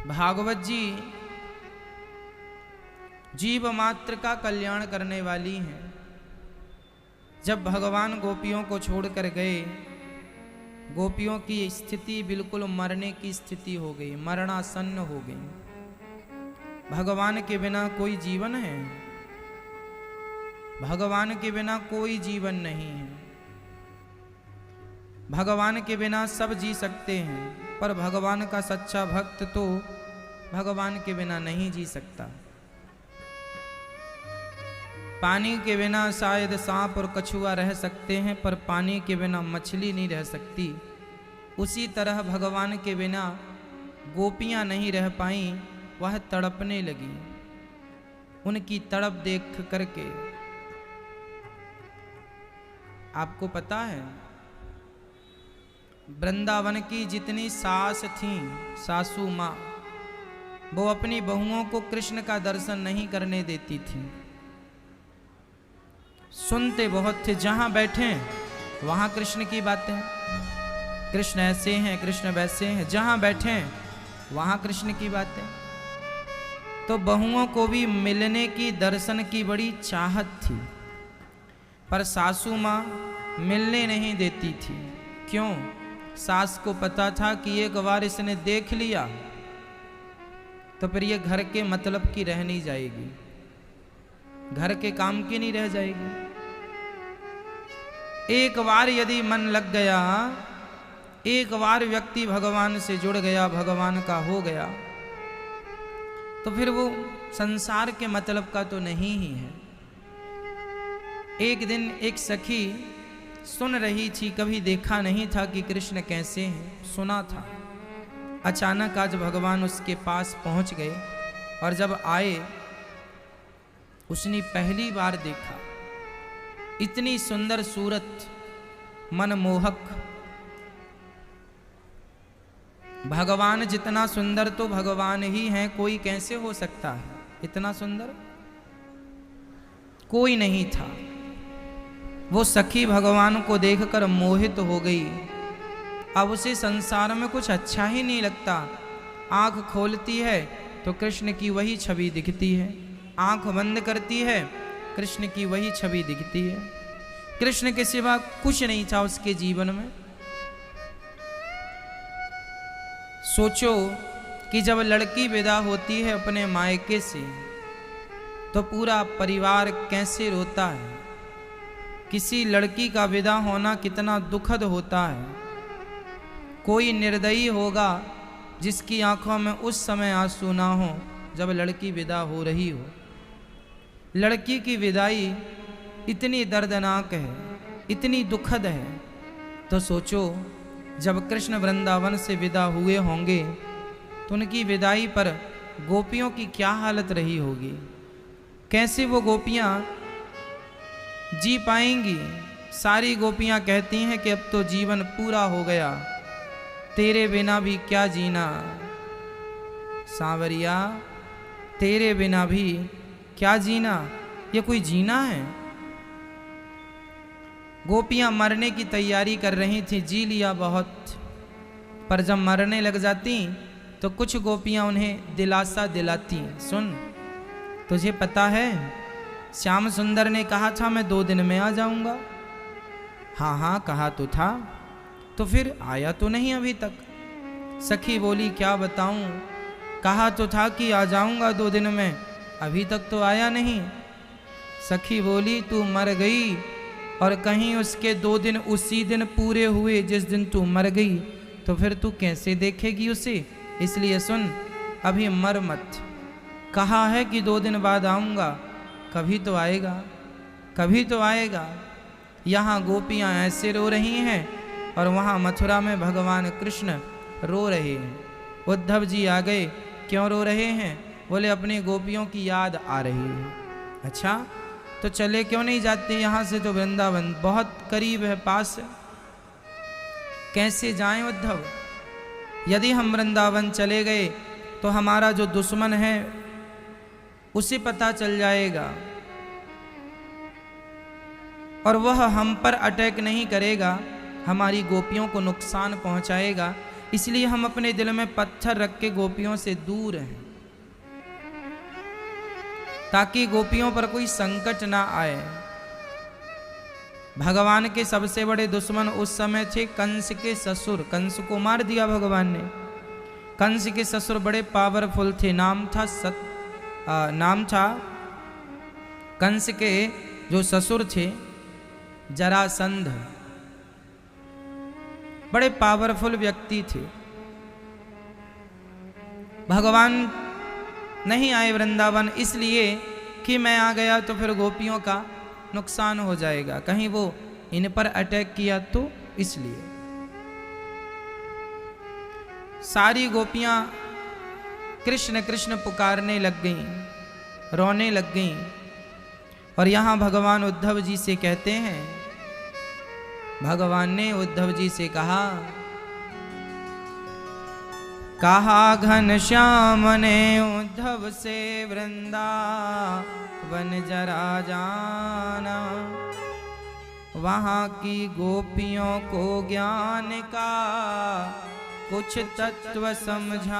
भागवत जी जीव मात्र का कल्याण करने वाली हैं। जब भगवान गोपियों को छोड़कर गए, गोपियों की स्थिति बिल्कुल मरने की स्थिति हो गई, मरणासन्न हो गई। भगवान के बिना कोई जीवन है? भगवान के बिना कोई जीवन नहीं है। भगवान के बिना सब जी सकते हैं, पर भगवान का सच्चा भक्त तो भगवान के बिना नहीं जी सकता। पानी के बिना शायद सांप और कछुआ रह सकते हैं, पर पानी के बिना मछली नहीं रह सकती। उसी तरह भगवान के बिना गोपियां नहीं रह पाईं, वह तड़पने लगी। उनकी तड़प देख करके आपको पता है, वृंदावन की जितनी सास थीं, सासू माँ, वो अपनी बहुओं को कृष्ण का दर्शन नहीं करने देती थी। सुनते बहुत थे, जहां बैठे वहां कृष्ण की बातें, कृष्ण ऐसे हैं, कृष्ण वैसे हैं, जहां बैठे वहां कृष्ण की बातें। तो बहुओं को भी मिलने की, दर्शन की बड़ी चाहत थी, पर सासू माँ मिलने नहीं देती थी। क्यों? सास को पता था कि एक बार इसने देख लिया तो फिर ये घर के मतलब की रह नहीं जाएगी, घर के काम की नहीं रह जाएगी। एक बार यदि मन लग गया, एक बार व्यक्ति भगवान से जुड़ गया, भगवान का हो गया, तो फिर वो संसार के मतलब का तो नहीं ही है। एक दिन एक सखी सुन रही थी, कभी देखा नहीं था कि कृष्ण कैसे हैं, सुना था। अचानक आज भगवान उसके पास पहुंच गए, और जब आए उसने पहली बार देखा इतनी सुंदर सूरत, मनमोहक। भगवान जितना सुंदर तो भगवान ही हैं, कोई कैसे हो सकता है इतना सुंदर? कोई नहीं था। वो सखी भगवान को देखकर मोहित हो गई। अब उसे संसार में कुछ अच्छा ही नहीं लगता। आंख खोलती है तो कृष्ण की वही छवि दिखती है, आंख बंद करती है कृष्ण की वही छवि दिखती है। कृष्ण के सिवा कुछ नहीं था उसके जीवन में। सोचो कि जब लड़की विदा होती है अपने मायके से, तो पूरा परिवार कैसे रोता है। किसी लड़की का विदा होना कितना दुखद होता है। कोई निर्दयी होगा जिसकी आंखों में उस समय आंसू ना हो जब लड़की विदा हो रही हो। लड़की की विदाई इतनी दर्दनाक है, इतनी दुखद है। तो सोचो जब कृष्ण वृंदावन से विदा हुए होंगे तो उनकी विदाई पर गोपियों की क्या हालत रही होगी। कैसे वो गोपियां जी पाएंगी। सारी गोपियां कहती हैं कि अब तो जीवन पूरा हो गया, तेरे बिना भी क्या जीना। सांवरिया, तेरे बिना भी क्या जीना, ये कोई जीना है? गोपियां मरने की तैयारी कर रही थी, जी लिया बहुत, पर जब मरने लग जाती तो कुछ गोपियां उन्हें दिलासा दिलाती। सुन, तुझे पता है श्याम सुंदर ने कहा था मैं 2 दिन में आ जाऊंगा। हाँ हाँ कहा तो था, तो फिर आया तो नहीं अभी तक। सखी बोली क्या बताऊं, कहा तो था कि आ जाऊंगा 2 दिन में, अभी तक तो आया नहीं। सखी बोली तू मर गई और कहीं उसके 2 दिन उसी दिन पूरे हुए जिस दिन तू मर गई, तो फिर तू कैसे देखेगी उसे। इसलिए सुन, अभी मर मत। कहा है कि 2 दिन बाद आऊंगा, कभी तो आएगा, कभी तो आएगा। यहाँ गोपियाँ ऐसे रो रही हैं और वहाँ मथुरा में भगवान कृष्ण रो रहे हैं। उद्धव जी आ गए, क्यों रो रहे हैं? बोले अपनी गोपियों की याद आ रही है। अच्छा तो चले क्यों नहीं जाते यहाँ से, तो वृंदावन बहुत करीब है, पास है। कैसे जाएं उद्धव? यदि हम वृंदावन चले गए तो हमारा जो दुश्मन है उसे पता चल जाएगा और वह हम पर अटैक नहीं करेगा, हमारी गोपियों को नुकसान पहुंचाएगा। इसलिए हम अपने दिल में पत्थर रख के गोपियों से दूर हैं, ताकि गोपियों पर कोई संकट ना आए। भगवान के सबसे बड़े दुश्मन उस समय थे कंस के ससुर। कंस को मार दिया भगवान ने। कंस के ससुर बड़े पावरफुल थे। नाम था कंस के जो ससुर थे जरासंध, बड़े पावरफुल व्यक्ति थे। भगवान नहीं आए वृंदावन इसलिए कि मैं आ गया तो फिर गोपियों का नुकसान हो जाएगा, कहीं वो इन पर अटैक किया तो इसलिए। सारी गोपियां कृष्ण कृष्ण पुकारने लग गईं, रोने लग गईं। और यहां भगवान उद्धव जी से कहते हैं, भगवान ने उद्धव जी से कहा घनश्याम ने उद्धव से वृंदावन जरा जाना, वहाँ की गोपियों को ज्ञान का कुछ तत्व समझाना।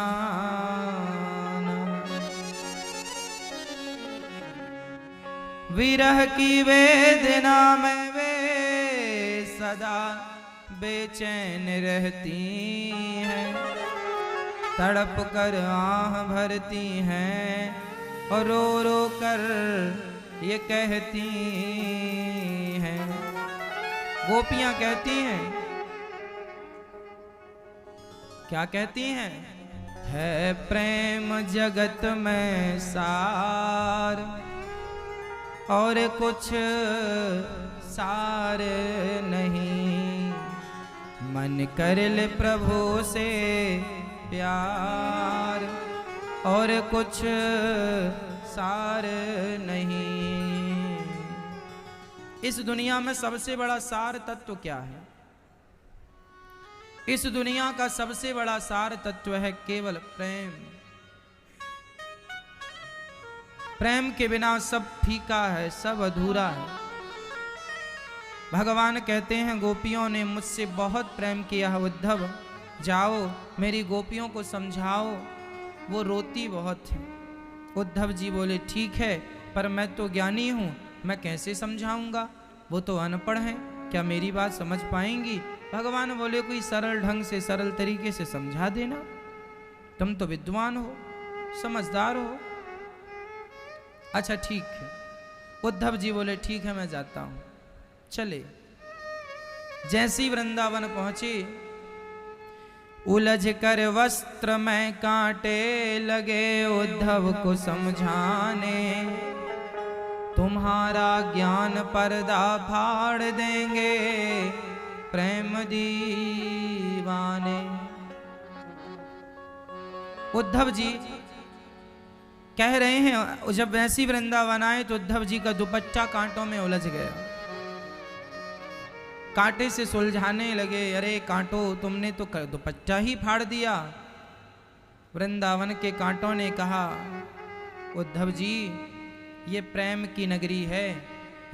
विरह की वेदना में वे सदा बेचैन रहती हैं, तड़प कर आह भरती हैं और रो रो कर ये कहती हैं। गोपियां कहती हैं, क्या कहती हैं? है प्रेम जगत में सार और कुछ सार नहीं, मन कर ले प्रभु से प्यार और कुछ सार नहीं। इस दुनिया में सबसे बड़ा सार तत्व क्या है? इस दुनिया का सबसे बड़ा सार तत्व है केवल प्रेम। प्रेम के बिना सब फीका है, सब अधूरा है। भगवान कहते हैं गोपियों ने मुझसे बहुत प्रेम किया है उद्धव, जाओ मेरी गोपियों को समझाओ, वो रोती बहुत है। उद्धव जी बोले ठीक है, पर मैं तो ज्ञानी हूँ, मैं कैसे समझाऊंगा? वो तो अनपढ़ हैं, क्या मेरी बात समझ पाएंगी? भगवान बोले कोई सरल ढंग से, सरल तरीके से समझा देना, तुम तो विद्वान हो, समझदार हो। अच्छा ठीक है। उद्धव जी बोले ठीक है मैं जाता हूँ। चले। जैसी वृंदावन पहुंचे, उलझ कर वस्त्र में कांटे लगे उद्धव को समझाने, तुम्हारा ज्ञान पर्दा फाड़ देंगे प्रेम दीवाने। उद्धव जी कह रहे हैं, जब वैसी वृंदावन आए तो उद्धव जी का दुपट्टा कांटों में उलझ गया। कांटे से सुलझाने लगे, अरे कांटो तुमने तो दुपट्टा ही फाड़ दिया। वृंदावन के कांटों ने कहा उद्धव जी ये प्रेम की नगरी है,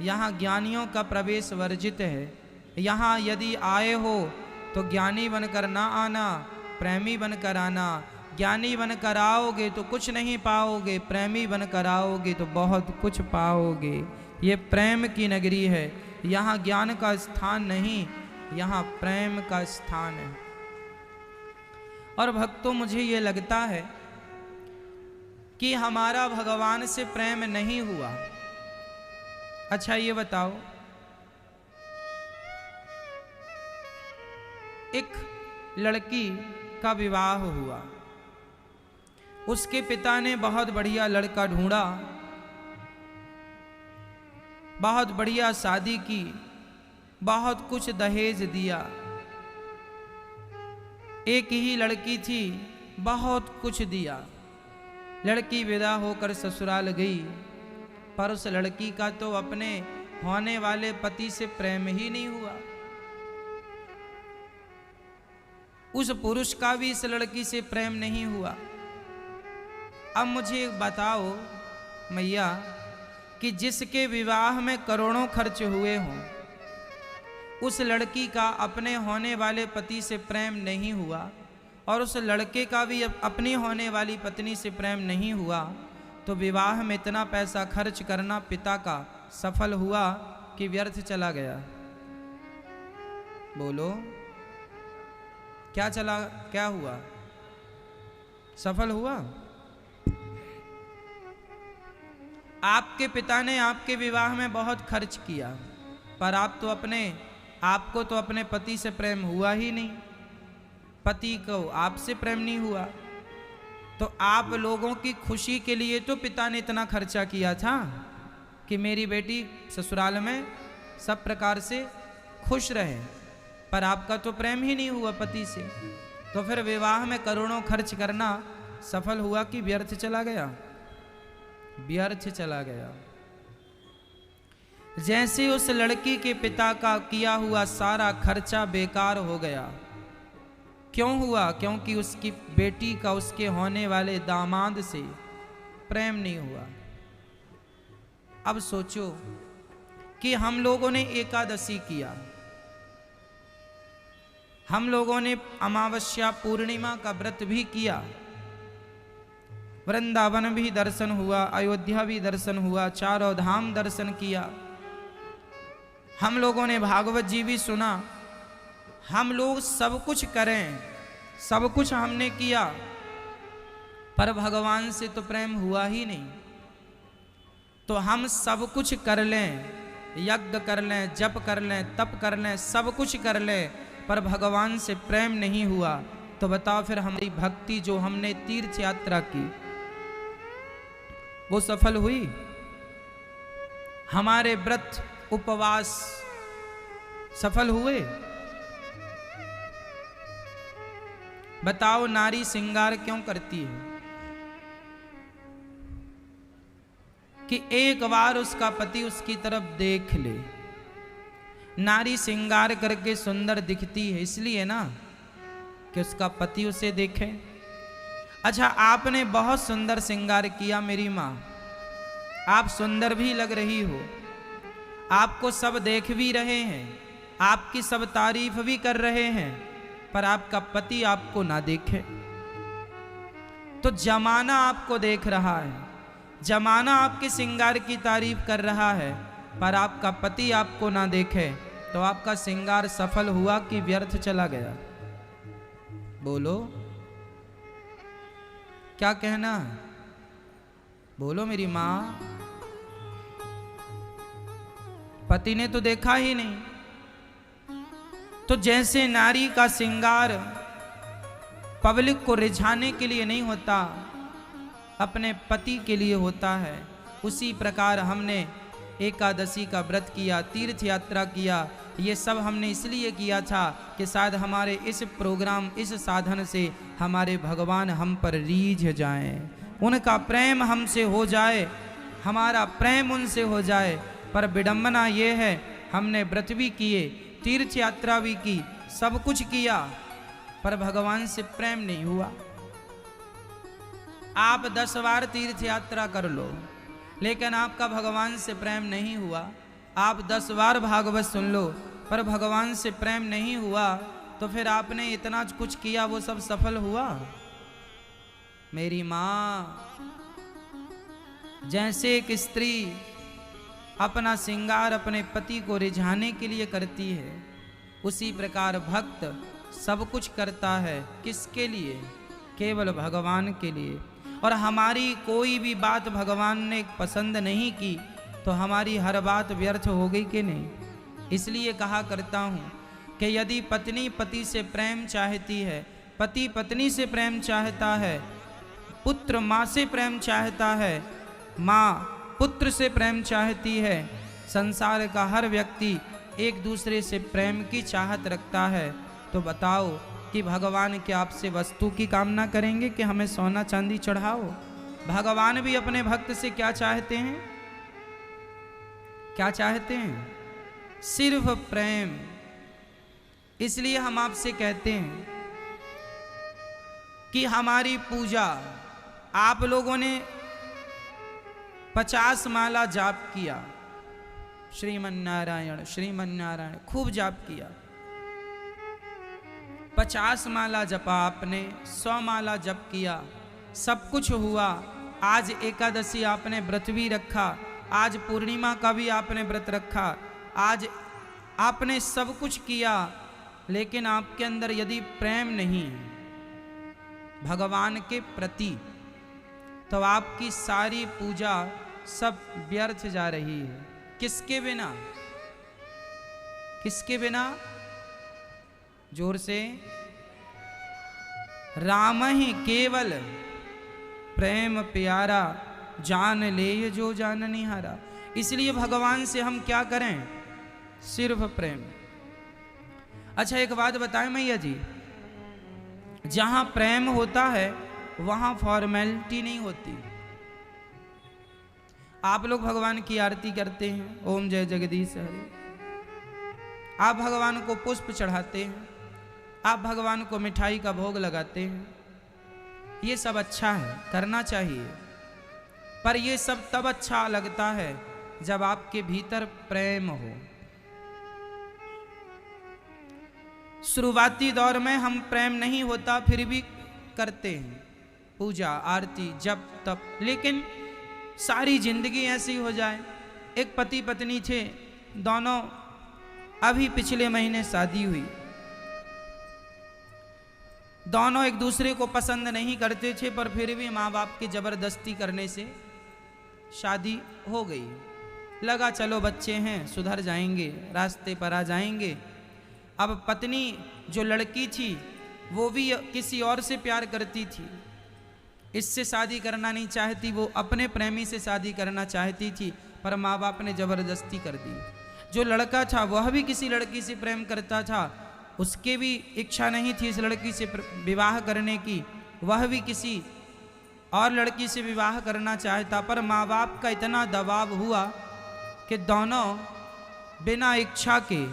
यहाँ ज्ञानियों का प्रवेश वर्जित है। यहाँ यदि आए हो तो ज्ञानी बनकर ना आना, प्रेमी बनकर आना। ज्ञानी बनकर आओगे तो कुछ नहीं पाओगे, प्रेमी बनकर आओगे तो बहुत कुछ पाओगे। ये प्रेम की नगरी है, यहाँ ज्ञान का स्थान नहीं, यहाँ प्रेम का स्थान है। और भक्तों मुझे ये लगता है कि हमारा भगवान से प्रेम नहीं हुआ। अच्छा ये बताओ, एक लड़की का विवाह हुआ, उसके पिता ने बहुत बढ़िया लड़का ढूंढा, बहुत बढ़िया शादी की, बहुत कुछ दहेज दिया। एक ही लड़की थी, बहुत कुछ दिया। लड़की विदा होकर ससुराल गई, पर उस लड़की का तो अपने होने वाले पति से प्रेम ही नहीं हुआ। उस पुरुष का भी इस लड़की से प्रेम नहीं हुआ। अब मुझे बताओ मैया कि जिसके विवाह में करोड़ों खर्च हुए हों, उस लड़की का अपने होने वाले पति से प्रेम नहीं हुआ, और उस लड़के का भी अपनी होने वाली पत्नी से प्रेम नहीं हुआ, तो विवाह में इतना पैसा खर्च करना पिता का सफल हुआ कि व्यर्थ चला गया? बोलो, क्या हुआ? सफल हुआ? आपके पिता ने आपके विवाह में बहुत खर्च किया, पर आपको तो अपने पति से प्रेम हुआ ही नहीं, पति को आपसे प्रेम नहीं हुआ। तो आप लोगों की खुशी के लिए तो पिता ने इतना खर्चा किया था कि मेरी बेटी ससुराल में सब प्रकार से खुश रहे, पर आपका तो प्रेम ही नहीं हुआ पति से। तो फिर विवाह में करोड़ों खर्च करना सफल हुआ कि व्यर्थ चला गया? व्यर्थ चला गया। जैसे उस लड़की के पिता का किया हुआ सारा खर्चा बेकार हो गया। क्यों हुआ? क्योंकि उसकी बेटी का उसके होने वाले दामाद से प्रेम नहीं हुआ। अब सोचो कि हम लोगों ने एकादशी किया, हम लोगों ने अमावस्या पूर्णिमा का व्रत भी किया, वृंदावन भी दर्शन हुआ, अयोध्या भी दर्शन हुआ, चारों धाम दर्शन किया, हम लोगों ने भागवत जी भी सुना, हम लोग सब कुछ करें, सब कुछ हमने किया, पर भगवान से तो प्रेम हुआ ही नहीं। तो हम सब कुछ कर लें, यज्ञ कर लें, जप कर लें, तप कर लें, सब कुछ कर लें, पर भगवान से प्रेम नहीं हुआ, तो बताओ फिर हमारी भक्ति जो हमने तीर्थ यात्रा की वो सफल हुई? हमारे व्रत उपवास सफल हुए? बताओ, नारी श्रृंगार क्यों करती है? कि एक बार उसका पति उसकी तरफ देख ले। नारी श्रृंगार करके सुंदर दिखती है इसलिए ना कि उसका पति उसे देखे। अच्छा, आपने बहुत सुंदर श्रृंगार किया मेरी माँ, आप सुंदर भी लग रही हो, आपको सब देख भी रहे हैं, आपकी सब तारीफ भी कर रहे हैं, पर आपका पति आपको ना देखे। तो जमाना आपको देख रहा है, जमाना आपके श्रृंगार की तारीफ कर रहा है, पर आपका पति आपको ना देखे, तो आपका श्रृंगार सफल हुआ कि व्यर्थ चला गया? बोलो, क्या कहना है? बोलो मेरी माँ। पति ने तो देखा ही नहीं। तो जैसे नारी का श्रृंगार पब्लिक को रिझाने के लिए नहीं होता, अपने पति के लिए होता है, उसी प्रकार हमने एकादशी का व्रत किया, तीर्थ यात्रा किया, ये सब हमने इसलिए किया था कि शायद हमारे इस प्रोग्राम, इस साधन से हमारे भगवान हम पर रीझ जाएं, उनका प्रेम हमसे हो जाए, हमारा प्रेम उनसे हो जाए। पर विडंबना ये है, हमने व्रत भी किए, तीर्थ यात्रा भी की, सब कुछ किया, पर भगवान से प्रेम नहीं हुआ। आप 10 बार तीर्थ यात्रा कर लो, लेकिन आपका भगवान से प्रेम नहीं हुआ। आप 10 बार भागवत सुन लो, पर भगवान से प्रेम नहीं हुआ, तो फिर आपने इतना कुछ किया, वो सब सफल हुआ? मेरी माँ, जैसे एक स्त्री अपना श्रृंगार अपने पति को रिझाने के लिए करती है, उसी प्रकार भक्त सब कुछ करता है। किसके लिए? केवल भगवान के लिए। और हमारी कोई भी बात भगवान ने पसंद नहीं की तो हमारी हर बात व्यर्थ हो गई कि नहीं? इसलिए कहा करता हूँ कि यदि पत्नी पति से प्रेम चाहती है, पति पत्नी से प्रेम चाहता है, पुत्र माँ से प्रेम चाहता है, माँ पुत्र से प्रेम चाहती है, संसार का हर व्यक्ति एक दूसरे से प्रेम की चाहत रखता है, तो बताओ कि भगवान क्या आपसे वस्तु की कामना करेंगे कि हमें सोना चांदी चढ़ाओ? भगवान भी अपने भक्त से क्या चाहते हैं? क्या चाहते हैं? सिर्फ प्रेम। इसलिए हम आपसे कहते हैं कि हमारी पूजा, आप लोगों ने 50 माला जाप किया, श्रीमन नारायण श्रीमन नारायण खूब जाप किया, 50 माला जपा आपने, 100 माला जप किया, सब कुछ हुआ। आज एकादशी आपने व्रत भी रखा, आज पूर्णिमा का भी आपने व्रत रखा, आज आपने सब कुछ किया, लेकिन आपके अंदर यदि प्रेम नहीं है भगवान के प्रति, तो आपकी सारी पूजा सब व्यर्थ जा रही है। किसके बिना? किसके बिना? जोर से। राम ही केवल प्रेम प्यारा, जान ले जो जाननी हारा। इसलिए भगवान से हम क्या करें? सिर्फ प्रेम। अच्छा एक बात बताएं मैया जी, जहां प्रेम होता है वहां फॉर्मेलिटी नहीं होती। आप लोग भगवान की आरती करते हैं, ओम जय जगदीश हरे, आप भगवान को पुष्प चढ़ाते हैं, आप भगवान को मिठाई का भोग लगाते हैं, ये सब अच्छा है, करना चाहिए, पर ये सब तब अच्छा लगता है जब आपके भीतर प्रेम हो। शुरुआती दौर में हम प्रेम नहीं होता फिर भी करते हैं पूजा आरती जप तप, लेकिन सारी जिंदगी ऐसी हो जाए। एक पति पत्नी थे, दोनों अभी पिछले महीने शादी हुई, दोनों एक दूसरे को पसंद नहीं करते थे, पर फिर भी माँ बाप की जबरदस्ती करने से शादी हो गई। लगा चलो बच्चे हैं, सुधर जाएंगे, रास्ते पर आ जाएंगे। अब पत्नी जो लड़की थी वो भी किसी और से प्यार करती थी, इससे शादी करना नहीं चाहती, वो अपने प्रेमी से शादी करना चाहती थी, पर माँ बाप ने जबरदस्ती कर दी। जो लड़का था वह भी किसी लड़की से प्रेम करता था, उसके भी इच्छा नहीं थी इस लड़की से विवाह करने की, वह भी किसी और लड़की से विवाह करना चाहता, पर माँ बाप का इतना दबाव हुआ कि दोनों बिना इच्छा के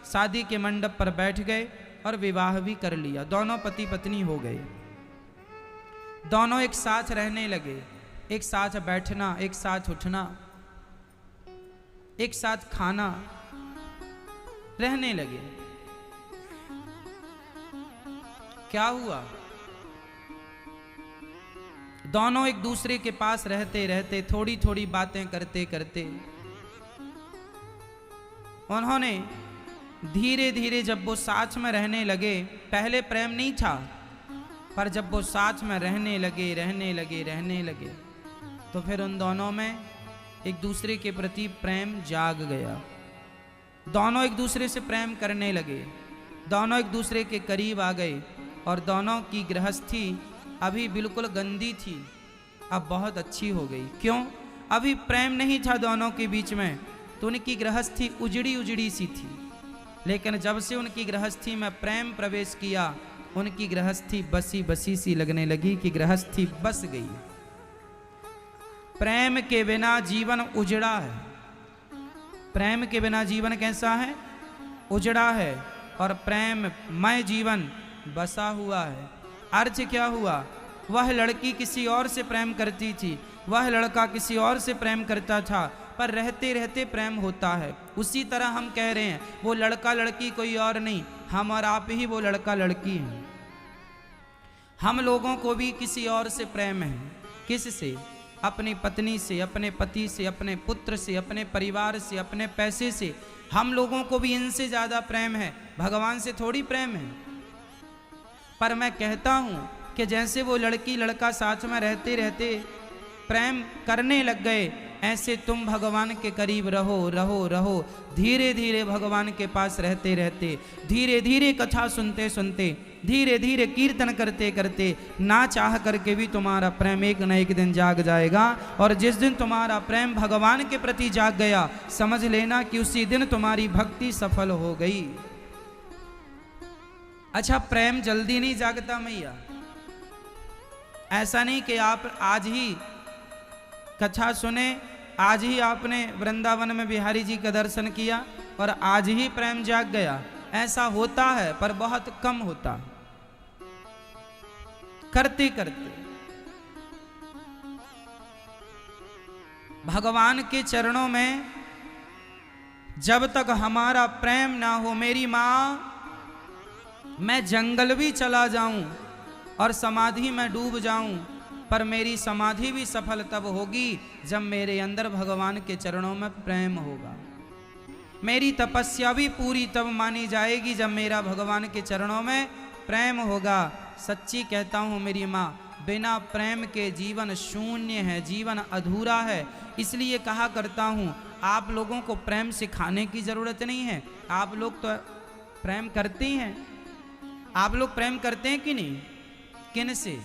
शादी के मंडप पर बैठ गए और विवाह भी कर लिया। दोनों पति पत्नी हो गए, दोनों एक साथ रहने लगे, एक साथ बैठना, एक साथ उठना, एक साथ खाना, रहने लगे। क्या हुआ? दोनों एक दूसरे के पास रहते रहते, थोड़ी थोड़ी बातें करते करते, उन्होंने धीरे धीरे जब वो साथ में रहने लगे, पहले प्रेम नहीं था, पर जब वो साथ में रहने लगे तो फिर उन दोनों में एक दूसरे के प्रति प्रेम जाग गया। दोनों एक दूसरे से प्रेम करने लगे, दोनों एक दूसरे के करीब आ गए, और दोनों की गृहस्थी अभी बिल्कुल गंदी थी, अब बहुत अच्छी हो गई। क्यों? अभी प्रेम नहीं था दोनों के बीच में, तो उनकी गृहस्थी उजड़ी उजड़ी सी थी, लेकिन जब से उनकी गृहस्थी में प्रेम प्रवेश किया, उनकी गृहस्थी बसी बसी सी लगने लगी कि गृहस्थी बस गई। प्रेम के बिना जीवन उजड़ा है। प्रेम के बिना जीवन कैसा है? उजड़ा है, और प्रेममय जीवन बसा हुआ है। अर्थ क्या हुआ? वह लड़की किसी और से प्रेम करती थी, वह लड़का किसी और से प्रेम करता था, पर रहते रहते प्रेम होता है। उसी तरह हम कह रहे हैं वो लड़का लड़की कोई और नहीं, हम और आप ही वो लड़का लड़की हैं। हम लोगों को भी किसी और से प्रेम है। किस से? अपनी पत्नी से, अपने पति से, अपने पुत्र से, अपने परिवार से, अपने पैसे से। हम लोगों को भी इनसे ज़्यादा प्रेम है, भगवान से थोड़ी प्रेम है। पर मैं कहता हूँ कि जैसे वो लड़की लड़का साथ में रहते रहते प्रेम करने लग गए, ऐसे तुम भगवान के करीब रहो रहो रहो, धीरे धीरे भगवान के पास रहते रहते, धीरे धीरे कथा सुनते सुनते, धीरे धीरे कीर्तन करते करते, ना चाह करके भी तुम्हारा प्रेम एक न एक दिन जाग जाएगा। और जिस दिन तुम्हारा प्रेम भगवान के प्रति जाग गया, समझ लेना कि उसी दिन तुम्हारी भक्ति सफल हो गई। अच्छा, प्रेम जल्दी नहीं जागता मैया। ऐसा नहीं कि आप आज ही कथा सुने, आज ही आपने वृंदावन में बिहारी जी का दर्शन किया और आज ही प्रेम जाग गया। ऐसा होता है, पर बहुत कम होता। करते करते भगवान के चरणों में जब तक हमारा प्रेम ना हो, मेरी माँ मैं जंगल भी चला जाऊं और समाधि में डूब जाऊं, पर मेरी समाधि भी सफल तब होगी जब मेरे अंदर भगवान के चरणों में प्रेम होगा। मेरी तपस्या भी पूरी तब मानी जाएगी जब मेरा भगवान के चरणों में प्रेम होगा। सच्ची कहता हूँ मेरी माँ, बिना प्रेम के जीवन शून्य है, जीवन अधूरा है। इसलिए कहा करता हूँ, आप लोगों को प्रेम सिखाने की जरूरत नहीं है, आप लोग तो प्रेम करते हैं। आप लोग प्रेम करते हैं कि नहीं? किन से?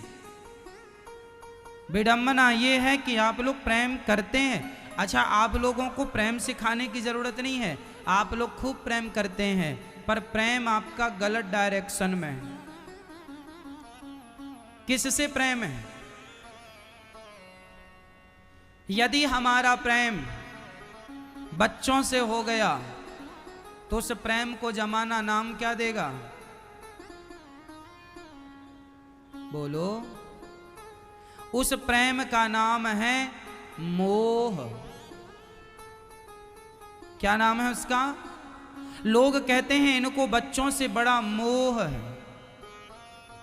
विडंबना ये है कि आप लोग प्रेम करते हैं। अच्छा, आप लोगों को प्रेम सिखाने की जरूरत नहीं है, आप लोग खूब प्रेम करते हैं, पर प्रेम आपका गलत डायरेक्शन में है। किससे प्रेम है? यदि हमारा प्रेम बच्चों से हो गया तो उस प्रेम को जमाना नाम क्या देगा? बोलो। उस प्रेम का नाम है मोह। क्या नाम है उसका? लोग कहते हैं इनको बच्चों से बड़ा मोह है,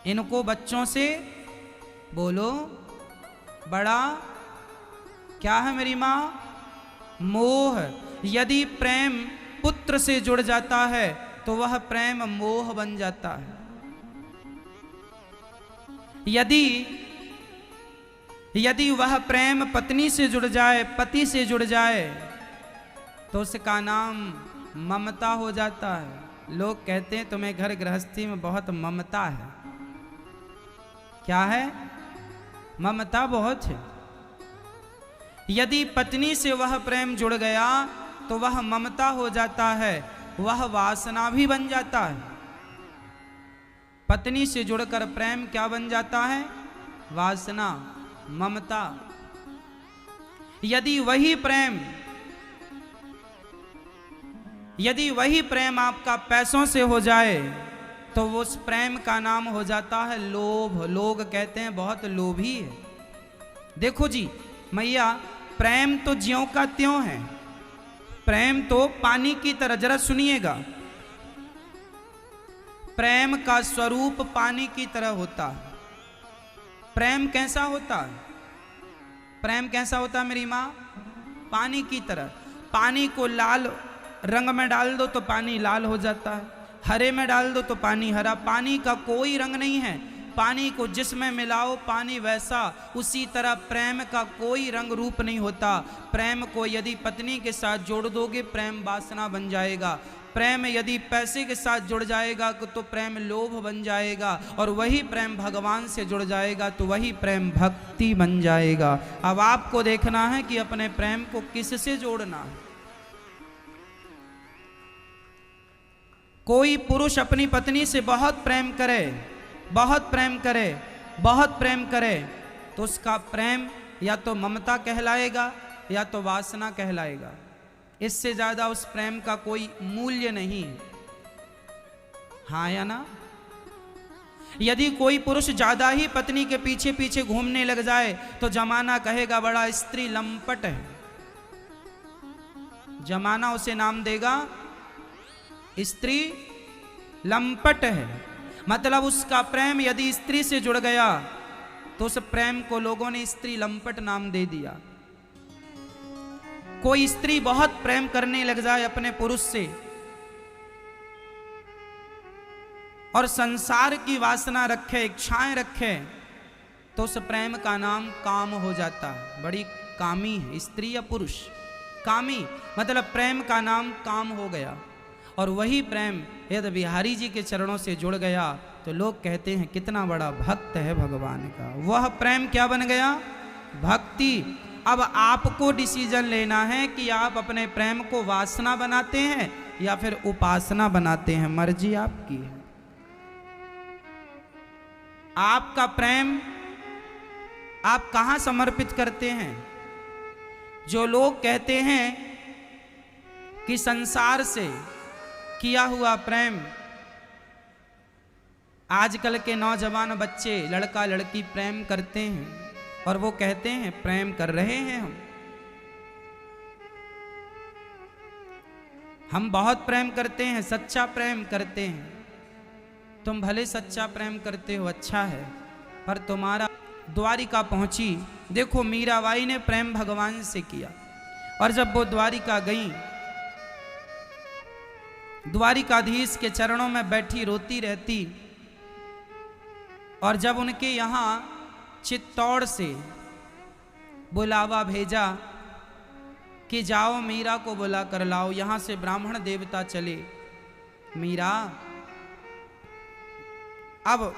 इनको बच्चों से, बोलो, बड़ा क्या है मेरी मां? मोह। यदि प्रेम पुत्र से जुड़ जाता है तो वह प्रेम मोह बन जाता है। यदि वह प्रेम पत्नी से जुड़ जाए, पति से जुड़ जाए, तो उसका नाम ममता हो जाता है। लोग कहते हैं तुम्हें घर गृहस्थी में बहुत ममता है। क्या है? ममता बहुत है। यदि पत्नी से वह प्रेम जुड़ गया तो वह ममता हो जाता है, वह वासना भी बन जाता है। पत्नी से जुड़कर प्रेम क्या बन जाता है? वासना, ममता। यदि वही प्रेम आपका पैसों से हो जाए तो वो उस प्रेम का नाम हो जाता है लोभ। लोग कहते हैं बहुत लोभी है। देखो जी मैया, प्रेम तो ज्यों का त्यों है, प्रेम तो पानी की तरह। जरा सुनिएगा, प्रेम का स्वरूप पानी की तरह होता है। प्रेम कैसा होता है? प्रेम कैसा होता है मेरी माँ? पानी की तरह। पानी को लाल रंग में डाल दो तो पानी लाल हो जाता है, हरे में डाल दो तो पानी हरा। पानी का कोई रंग नहीं है, पानी को जिसमें मिलाओ पानी वैसा। उसी तरह प्रेम का कोई रंग रूप नहीं होता। प्रेम को यदि पत्नी के साथ जोड़ दोगे प्रेम वासना बन जाएगा। प्रेम यदि पैसे के साथ जुड़ जाएगा तो प्रेम लोभ बन जाएगा, और वही प्रेम भगवान से जुड़ जाएगा तो वही प्रेम भक्ति बन जाएगा। अब आपको देखना है कि अपने प्रेम को किससे जोड़ना है। कोई पुरुष अपनी पत्नी से बहुत प्रेम करे, बहुत प्रेम करे, बहुत प्रेम करे, तो उसका प्रेम या तो ममता कहलाएगा या तो वासना कहलाएगा। इससे ज्यादा उस प्रेम का कोई मूल्य नहीं। हाँ या ना? यदि कोई पुरुष ज्यादा ही पत्नी के पीछे पीछे घूमने लग जाए तो जमाना कहेगा बड़ा स्त्री लंपट है। जमाना उसे नाम देगा स्त्री लंपट है। मतलब उसका प्रेम यदि स्त्री से जुड़ गया तो उस प्रेम को लोगों ने स्त्री लंपट नाम दे दिया। कोई स्त्री बहुत प्रेम करने लग जाए अपने पुरुष से और संसार की वासना रखे, इच्छाएं रखे, तो उस प्रेम का नाम काम हो जाता है। बड़ी कामी है स्त्री या पुरुष। कामी मतलब प्रेम का नाम काम हो गया। और वही प्रेम यदि बिहारी जी के चरणों से जुड़ गया तो लोग कहते हैं कितना बड़ा भक्त है भगवान का। वह प्रेम क्या बन गया? भक्ति। अब आपको डिसीजन लेना है कि आप अपने प्रेम को वासना बनाते हैं या फिर उपासना बनाते हैं। मर्जी आपकी है। आपका प्रेम आप कहां समर्पित करते हैं? जो लोग कहते हैं कि संसार से किया हुआ प्रेम, आजकल के नौजवान बच्चे लड़का लड़की प्रेम करते हैं और वो कहते हैं प्रेम कर रहे हैं, हम बहुत प्रेम करते हैं, सच्चा प्रेम करते हैं। तुम भले सच्चा प्रेम करते हो, अच्छा है, पर तुम्हारा द्वारिका पहुंची। देखो मीराबाई ने प्रेम भगवान से किया, और जब वो द्वारिका गई, द्वारिकाधीश के चरणों में बैठी रोती रहती, और जब उनके यहाँ चित्तौड़ से बुलावा भेजा कि जाओ मीरा को बुला कर लाओ, यहाँ से ब्राह्मण देवता चले। मीरा, अब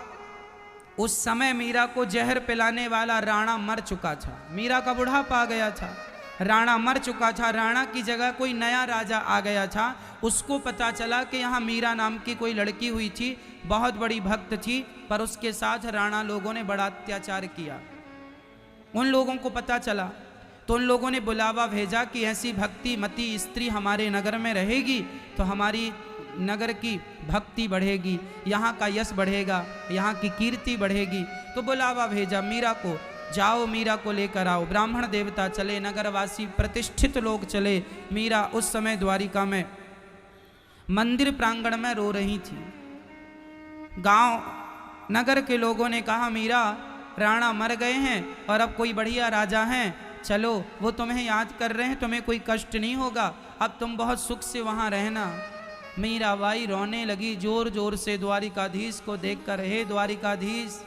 उस समय मीरा को जहर पिलाने वाला राणा मर चुका था, मीरा का बुढ़ापा आ गया था, राणा मर चुका था, राणा की जगह कोई नया राजा आ गया था। उसको पता चला कि यहाँ मीरा नाम की कोई लड़की हुई थी, बहुत बड़ी भक्त थी, पर उसके साथ राणा लोगों ने बड़ा अत्याचार किया। उन लोगों को पता चला तो उन लोगों ने बुलावा भेजा कि ऐसी भक्ति मती स्त्री हमारे नगर में रहेगी तो हमारी नगर की भक्ति बढ़ेगी, यहाँ का यश बढ़ेगा, यहाँ की कीर्ति बढ़ेगी। तो बुलावा भेजा मीरा को, जाओ मीरा को लेकर आओ। ब्राह्मण देवता चले, नगरवासी प्रतिष्ठित लोग चले। मीरा उस समय द्वारिका में मंदिर प्रांगण में रो रही थी। गांव नगर के लोगों ने कहा, मीरा, राणा मर गए हैं और अब कोई बढ़िया राजा हैं, चलो वो तुम्हें याद कर रहे हैं, तुम्हें कोई कष्ट नहीं होगा, अब तुम बहुत सुख से वहां रहना। मीराबाई रोने लगी जोर जोर से द्वारिकाधीश को देखकर, हे द्वारिकाधीश,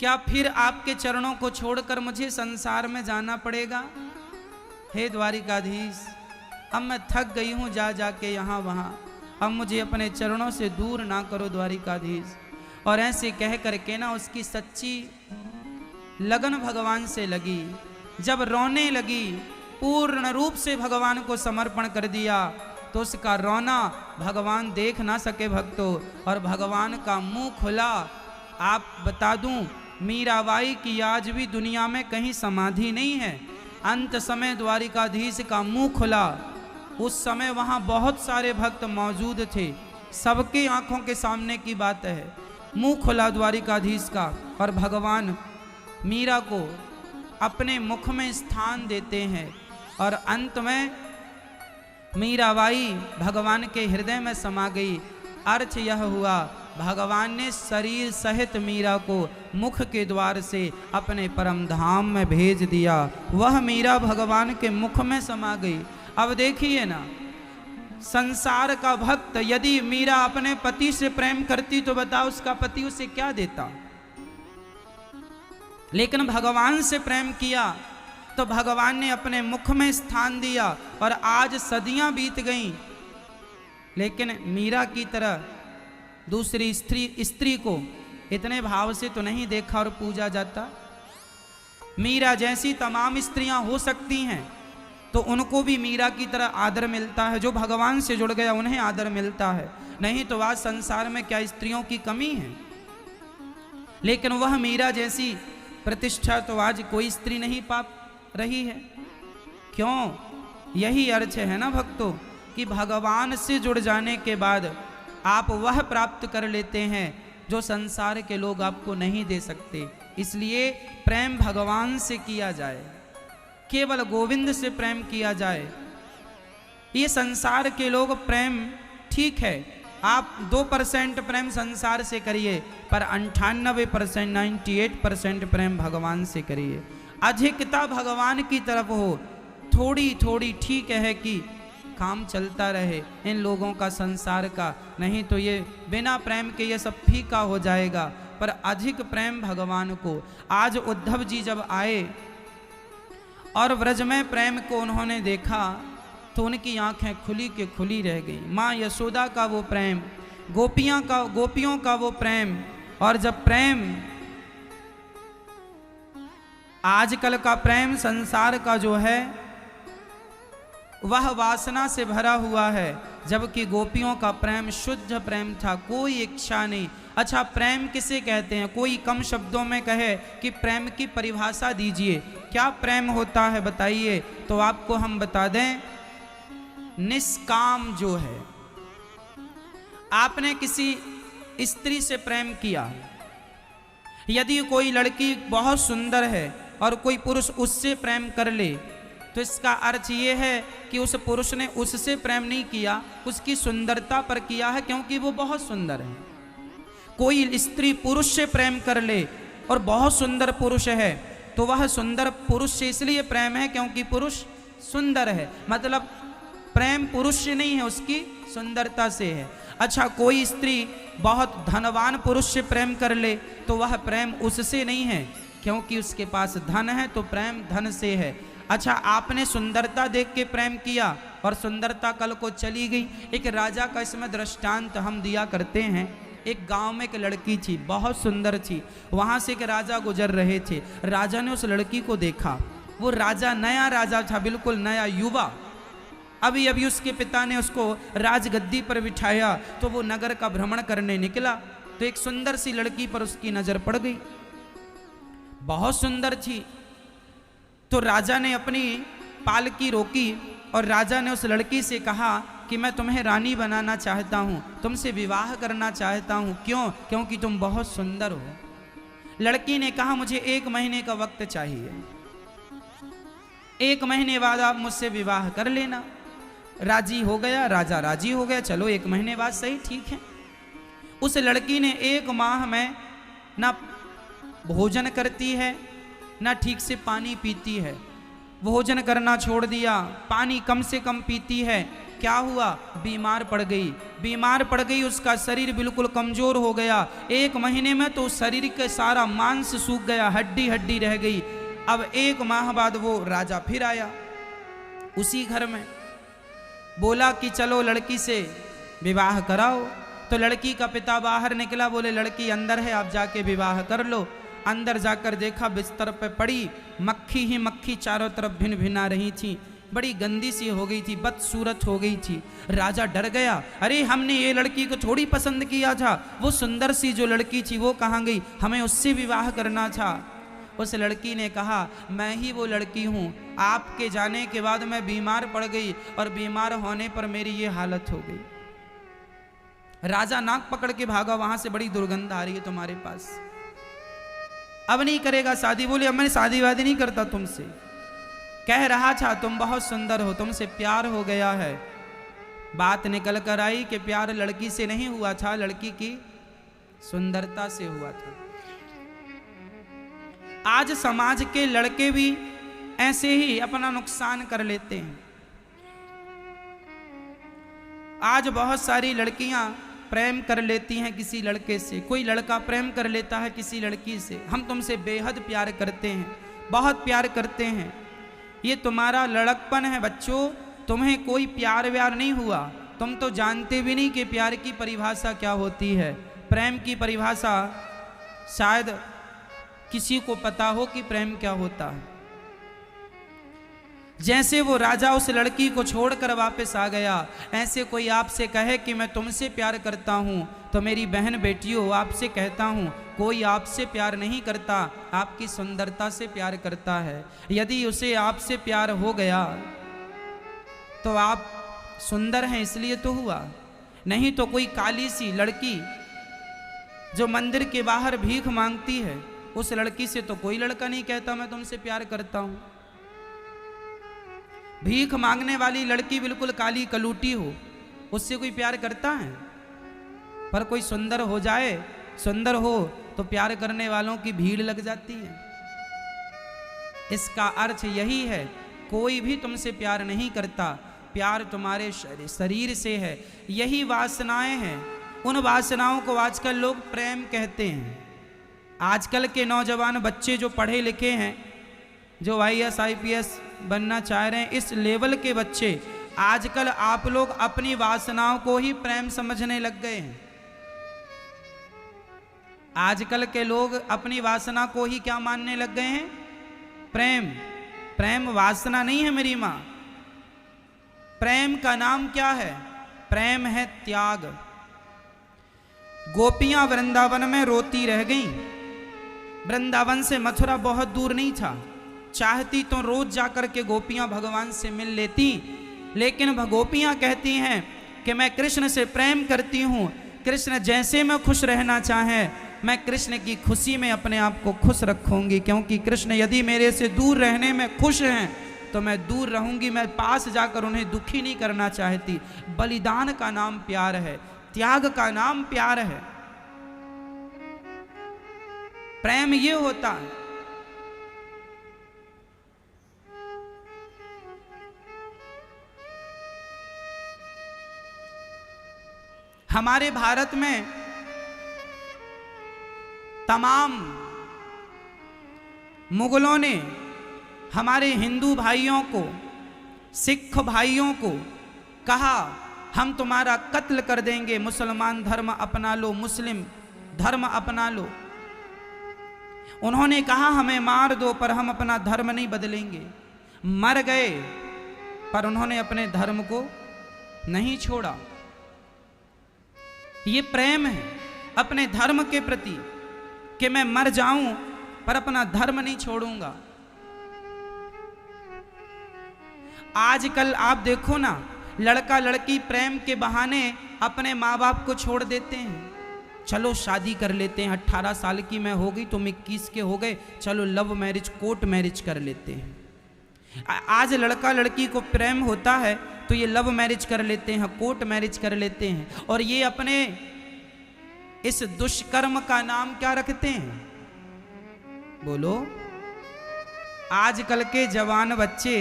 क्या फिर आपके चरणों को छोड़कर मुझे संसार में जाना पड़ेगा? हे द्वारिकाधीश, अब मैं थक गई हूं जा जाके यहाँ वहां, अब मुझे अपने चरणों से दूर ना करो द्वारिकाधीश। और ऐसे कह करके ना उसकी सच्ची लगन भगवान से लगी। जब रोने लगी, पूर्ण रूप से भगवान को समर्पण कर दिया, तो उसका रोना भगवान देख ना सके भक्तों, और भगवान का मुंह खुला। आप बता दूं, मीराबाई की आज भी दुनिया में कहीं समाधि नहीं है। अंत समय द्वारिकाधीश का मुंह खुला। उस समय वहां बहुत सारे भक्त मौजूद थे, सबके आंखों के सामने की बात है। मुंह खुला द्वारिकाधीश का, और भगवान मीरा को अपने मुख में स्थान देते हैं, और अंत में मीराबाई भगवान के हृदय में समा गई। अर्थ यह हुआ, भगवान ने शरीर सहित मीरा को मुख के द्वार से अपने परम धाम में भेज दिया। वह मीरा भगवान के मुख में समा गई। अब देखिए ना, संसार का भक्त यदि मीरा अपने पति से प्रेम करती तो बताओ उसका पति उसे क्या देता। लेकिन भगवान से प्रेम किया तो भगवान ने अपने मुख में स्थान दिया, और आज सदियां बीत गईं, लेकिन मीरा की तरह दूसरी स्त्री को इतने भाव से तो नहीं देखा और पूजा जाता। मीरा जैसी तमाम स्त्रियां हो सकती हैं तो उनको भी मीरा की तरह आदर मिलता है। जो भगवान से जुड़ गया उन्हें आदर मिलता है, नहीं तो आज संसार में क्या स्त्रियों की कमी है? लेकिन वह मीरा जैसी प्रतिष्ठा तो आज कोई स्त्री नहीं पा रही है। क्यों? यही अर्थ है ना भक्तों, कि भगवान से जुड़ जाने के बाद आप वह प्राप्त कर लेते हैं जो संसार के लोग आपको नहीं दे सकते। इसलिए प्रेम भगवान से किया जाए, केवल गोविंद से प्रेम किया जाए। ये संसार के लोग प्रेम ठीक है, आप 2% प्रेम संसार से करिए, पर 98% 98% प्रेम भगवान से करिए। अधिकता भगवान की तरफ हो, थोड़ी थोड़ी ठीक है कि काम चलता रहे इन लोगों का संसार का, नहीं तो ये बिना प्रेम के ये सब फीका हो जाएगा। पर अधिक प्रेम भगवान को। आज उद्धव जी जब आए और व्रज में प्रेम को उन्होंने देखा तो उनकी आंखें खुली के खुली रह गई। माँ यशोदा का वो प्रेम, गोपियों का वो प्रेम, और जब प्रेम आजकल का प्रेम संसार का जो है वह वासना से भरा हुआ है, जबकि गोपियों का प्रेम शुद्ध प्रेम था, कोई इच्छा नहीं। अच्छा, प्रेम किसे कहते हैं? कोई कम शब्दों में कहे कि प्रेम की परिभाषा दीजिए, क्या प्रेम होता है बताइए? तो आपको हम बता दें, निष्काम जो है, आपने किसी स्त्री से प्रेम किया, यदि कोई लड़की बहुत सुंदर है और कोई पुरुष उससे प्रेम कर ले तो इसका अर्थ ये है कि उस पुरुष ने उससे प्रेम नहीं किया, उसकी सुंदरता पर किया है, क्योंकि वो बहुत सुंदर है। कोई स्त्री पुरुष से प्रेम कर ले और बहुत सुंदर पुरुष है, तो वह सुंदर पुरुष से इसलिए प्रेम है क्योंकि पुरुष सुंदर है, मतलब प्रेम पुरुष से नहीं है, उसकी सुंदरता से है। अच्छा, कोई स्त्री बहुत धनवान पुरुष से प्रेम कर ले तो वह प्रेम उससे नहीं है, क्योंकि उसके पास धन है, तो प्रेम धन से है। अच्छा, आपने सुंदरता देख के प्रेम किया और सुंदरता कल को चली गई। एक राजा का इसमें दृष्टांत हम दिया करते हैं। एक गांव में एक लड़की थी, बहुत सुंदर थी। वहां से एक राजा गुजर रहे थे। राजा ने उस लड़की को देखा। वो राजा नया राजा था, बिल्कुल नया युवा। अभी अभी उसके पिता ने उसको राजगद्दी पर बिठाया, तो वो नगर का भ्रमण करने निकला, तो एक सुंदर सी लड़की पर उसकी नजर पड़ गई, बहुत सुंदर थी। तो राजा ने अपनी पालकी रोकी और राजा ने उस लड़की से कहा कि मैं तुम्हें रानी बनाना चाहता हूँ, तुमसे विवाह करना चाहता हूँ। क्यों? क्योंकि तुम बहुत सुंदर हो। लड़की ने कहा मुझे 1 महीने का वक्त चाहिए, 1 महीने बाद आप मुझसे विवाह कर लेना। राजी हो गया, राजा राजी हो गया, चलो 1 महीने बाद सही, ठीक है। उस लड़की ने 1 माह में ना भोजन करती है, ना ठीक से पानी पीती है। भोजन करना छोड़ दिया, पानी कम से कम पीती है। क्या हुआ? बीमार पड़ गई। बीमार पड़ गई, उसका शरीर बिल्कुल कमजोर हो गया। 1 महीने में तो शरीर के सारा मांस सूख गया, हड्डी हड्डी रह गई। अब 1 माह बाद वो राजा फिर आया उसी घर में, बोला कि चलो लड़की से विवाह कराओ। तो लड़की का पिता बाहर निकला, बोले लड़की अंदर है, आप जाके विवाह कर लो। अंदर जाकर देखा, बिस्तर पे पड़ी मक्खी ही मक्खी चारों तरफ भिन भिना रही थी, बड़ी गंदी सी हो गई थी, बदसूरत हो गई थी। राजा डर गया, अरे हमने ये लड़की को थोड़ी पसंद किया था, वो सुंदर सी जो लड़की थी वो कहाँ गई, हमें उससे विवाह करना था। उस लड़की ने कहा मैं ही वो लड़की हूँ, आपके जाने के बाद मैं बीमार पड़ गई और बीमार होने पर मेरी ये हालत हो गई। राजा नाक पकड़ के भागा, वहां से बड़ी दुर्गंध आ रही है तुम्हारे पास, अब नहीं करेगा शादी। बोले अब मैं शादी वादी नहीं करता तुमसे, कह रहा था तुम बहुत सुंदर हो, तुमसे प्यार हो गया है। बात निकल कर आई कि प्यार लड़की से नहीं हुआ था, लड़की की सुंदरता से हुआ था। आज समाज के लड़के भी ऐसे ही अपना नुकसान कर लेते हैं। आज बहुत सारी लड़कियां प्रेम कर लेती हैं किसी लड़के से, कोई लड़का प्रेम कर लेता है किसी लड़की से, हम तुमसे बेहद प्यार करते हैं, बहुत प्यार करते हैं। ये तुम्हारा लड़कपन है बच्चों, तुम्हें कोई प्यार व्यार नहीं हुआ, तुम तो जानते भी नहीं कि प्यार की परिभाषा क्या होती है। प्रेम की परिभाषा शायद किसी को पता हो कि प्रेम क्या होता है। जैसे वो राजा उस लड़की को छोड़कर वापस आ गया, ऐसे कोई आपसे कहे कि मैं तुमसे प्यार करता हूँ, तो मेरी बहन बेटियों आपसे कहता हूँ कोई आपसे प्यार नहीं करता, आपकी सुंदरता से प्यार करता है। यदि उसे आपसे प्यार हो गया तो आप सुंदर हैं इसलिए तो हुआ, नहीं तो कोई काली सी लड़की जो मंदिर के बाहर भीख मांगती है, उस लड़की से तो कोई लड़का नहीं कहता मैं तुमसे प्यार करता हूँ। भीख मांगने वाली लड़की बिल्कुल काली कलूटी हो, उससे कोई प्यार करता है? पर कोई सुंदर हो जाए, सुंदर हो तो प्यार करने वालों की भीड़ लग जाती है। इसका अर्थ यही है, कोई भी तुमसे प्यार नहीं करता, प्यार तुम्हारे शरीर से है। यही वासनाएं हैं, उन वासनाओं को आजकल लोग प्रेम कहते हैं। आजकल के नौजवान बच्चे जो पढ़े लिखे हैं, जो IAS IPS बनना चाह रहे हैं, इस लेवल के बच्चे आजकल आप लोग अपनी वासनाओं को ही प्रेम समझने लग गए हैं। आजकल के लोग अपनी वासना को ही क्या मानने लग गए हैं? प्रेम। प्रेम वासना नहीं है मेरी माँ, प्रेम का नाम क्या है? प्रेम है त्याग। गोपियां वृंदावन में रोती रह गईं। वृंदावन से मथुरा बहुत दूर नहीं था, चाहती तो रोज जाकर के गोपियां भगवान से मिल लेती, लेकिन गोपियां कहती हैं कि मैं कृष्ण से प्रेम करती हूँ, कृष्ण जैसे मैं खुश रहना चाहें, मैं कृष्ण की खुशी में अपने आप को खुश रखूंगी, क्योंकि कृष्ण यदि मेरे से दूर रहने में खुश हैं तो मैं दूर रहूंगी, मैं पास जाकर उन्हें दुखी नहीं करना चाहती। बलिदान का नाम प्यार है, त्याग का नाम प्यार है। प्रेम ये होता है। हमारे भारत में तमाम मुगलों ने हमारे हिंदू भाइयों को, सिख भाइयों को कहा हम तुम्हारा कत्ल कर देंगे, मुसलमान धर्म अपना लो, मुस्लिम धर्म अपना लो। उन्होंने कहा हमें मार दो पर हम अपना धर्म नहीं बदलेंगे। मर गए पर उन्होंने अपने धर्म को नहीं छोड़ा। ये प्रेम है अपने धर्म के प्रति कि मैं मर जाऊं पर अपना धर्म नहीं छोड़ूंगा। आजकल आप देखो ना, लड़का लड़की प्रेम के बहाने अपने माँ बाप को छोड़ देते हैं। चलो शादी कर लेते हैं, 18 साल की मैं हो गई, तुम 21 के हो गए, चलो लव मैरिज, कोर्ट मैरिज कर लेते हैं। आज लड़का लड़की को प्रेम होता है तो ये लव मैरिज कर लेते हैं, कोर्ट मैरिज कर लेते हैं, और ये अपने इस दुष्कर्म का नाम क्या रखते हैं? बोलो। आजकल के जवान बच्चे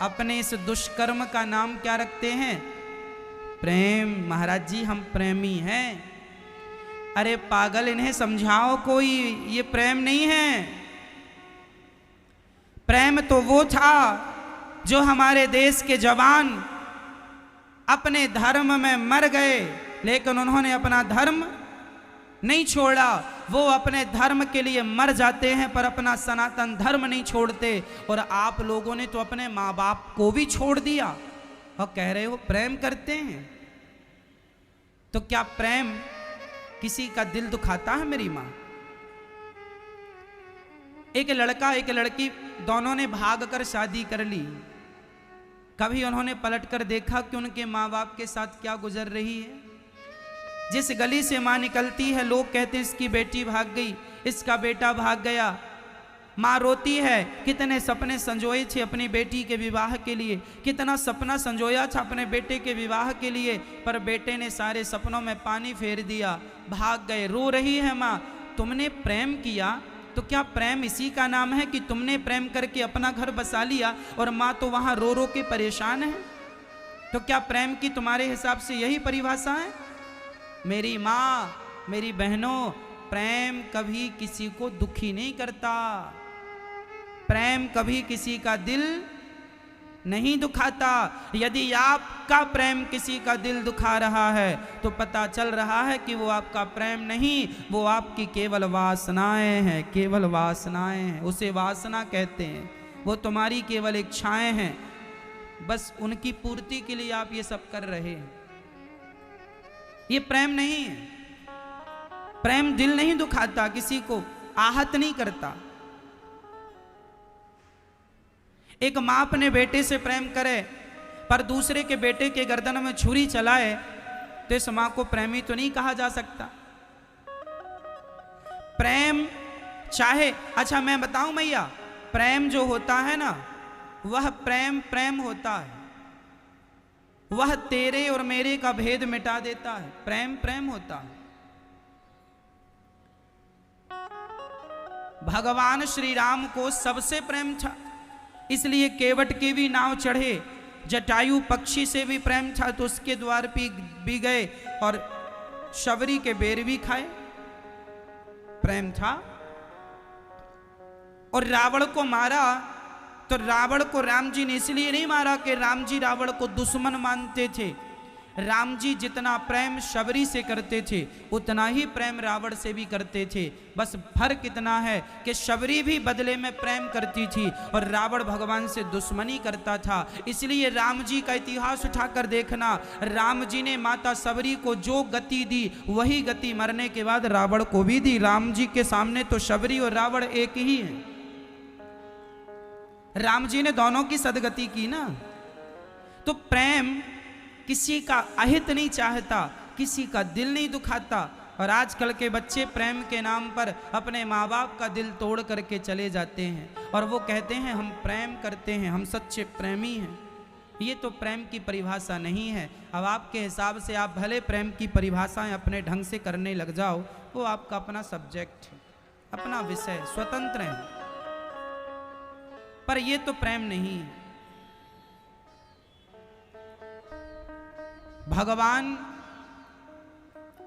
अपने इस दुष्कर्म का नाम क्या रखते हैं? प्रेम। महाराज जी हम प्रेमी हैं। अरे पागल, इन्हें समझाओ कोई, ये प्रेम नहीं है। प्रेम तो वो था जो हमारे देश के जवान अपने धर्म में मर गए, लेकिन उन्होंने अपना धर्म नहीं छोड़ा। वो अपने धर्म के लिए मर जाते हैं पर अपना सनातन धर्म नहीं छोड़ते। और आप लोगों ने तो अपने माँ बाप को भी छोड़ दिया और कह रहे हो प्रेम करते हैं। तो क्या प्रेम किसी का दिल दुखाता है? मेरी माँ, एक लड़का एक लड़की दोनों ने भाग कर शादी कर ली। कभी उन्होंने पलट कर देखा कि उनके माँ बाप के साथ क्या गुजर रही है? जिस गली से माँ निकलती है लोग कहते हैं इसकी बेटी भाग गई, इसका बेटा भाग गया। माँ रोती है, कितने सपने संजोए थे अपनी बेटी के विवाह के लिए, कितना सपना संजोया था अपने बेटे के विवाह के लिए, पर बेटे ने सारे सपनों में पानी फेर दिया, भाग गए। रो रही है माँ। तुमने प्रेम किया तो क्या प्रेम इसी का नाम है कि तुमने प्रेम करके अपना घर बसा लिया और माँ तो वहाँ रो रो के परेशान है? तो क्या प्रेम की तुम्हारे हिसाब से यही परिभाषा है? मेरी माँ, मेरी बहनों, प्रेम कभी किसी को दुखी नहीं करता। प्रेम कभी किसी का दिल नहीं दुखाता। यदि आपका प्रेम किसी का दिल दुखा रहा है तो पता चल रहा है कि वो आपका प्रेम नहीं, वो आपकी केवल वासनाएं हैं, केवल वासनाएं हैं। उसे वासना कहते हैं। वो तुम्हारी केवल इच्छाएं हैं, बस उनकी पूर्ति के लिए आप ये सब कर रहे हैं। ये प्रेम नहीं है। प्रेम दिल नहीं दुखाता, किसी को आहत नहीं करता। एक माँ अपने बेटे से प्रेम करे पर दूसरे के बेटे के गर्दन में छुरी चलाए तो इस माँ को प्रेमी तो नहीं कहा जा सकता। प्रेम चाहे, अच्छा मैं बताऊं मैया, प्रेम जो होता है ना, वह प्रेम प्रेम होता है। वह तेरे और मेरे का भेद मिटा देता है। प्रेम प्रेम होता है। भगवान श्री राम को सबसे प्रेम था, इसलिए केवट के भी नाव चढ़े। जटायु पक्षी से भी प्रेम था तो उसके द्वार भी गए और शबरी के बेर भी खाए। प्रेम था। और रावण को मारा तो रावण को राम जी ने इसलिए नहीं मारा कि राम जी रावण को दुश्मन मानते थे। राम जी जितना प्रेम शबरी से करते थे उतना ही प्रेम रावण से भी करते थे। बस फर्क इतना है कि शबरी भी बदले में प्रेम करती थी और रावण भगवान से दुश्मनी करता था। इसलिए राम जी का इतिहास उठाकर देखना, राम जी ने माता शबरी को जो गति दी वही गति मरने के बाद रावण को भी दी। राम जी के सामने तो शबरी और रावण एक ही है। राम जी ने दोनों की सदगति की ना। तो प्रेम किसी का अहित नहीं चाहता, किसी का दिल नहीं दुखाता। और आजकल के बच्चे प्रेम के नाम पर अपने माँ बाप का दिल तोड़ करके चले जाते हैं और वो कहते हैं हम प्रेम करते हैं, हम सच्चे प्रेमी हैं। ये तो प्रेम की परिभाषा नहीं है। अब आपके हिसाब से आप भले प्रेम की परिभाषाएं अपने ढंग से करने लग जाओ, वो आपका अपना सब्जेक्ट है, अपना विषय, स्वतंत्र है, पर ये तो प्रेम नहीं है। भगवान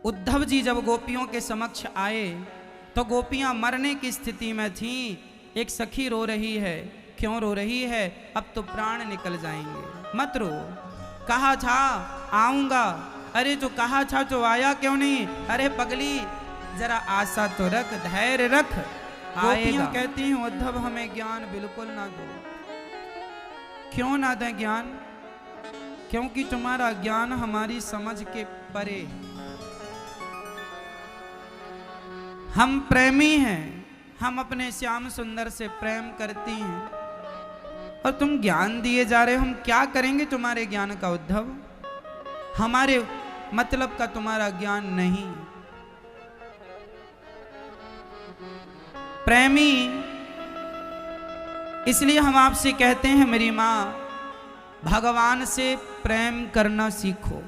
उद्धव जी जब गोपियों के समक्ष आए तो गोपियां मरने की स्थिति में थीं। एक सखी रो रही है। क्यों रो रही है? अब तो प्राण निकल जाएंगे। मत रो, कहा था आऊंगा। अरे तो कहा था तो आया क्यों नहीं? अरे पगली जरा आशा तो रख, धैर्य रख, गोपियां कहती हैं उद्धव हमें ज्ञान बिल्कुल ना दो। क्यों ना दें ज्ञान? क्योंकि तुम्हारा ज्ञान हमारी समझ के परे है। हम प्रेमी हैं, हम अपने श्याम सुंदर से प्रेम करती हैं और तुम ज्ञान दिए जा रहे हो। हम क्या करेंगे तुम्हारे ज्ञान का उद्धव? हमारे मतलब का तुम्हारा ज्ञान नहीं। प्रेमी इसलिए हम आपसे कहते हैं मेरी मां, भगवान से प्रेम करना सीखो।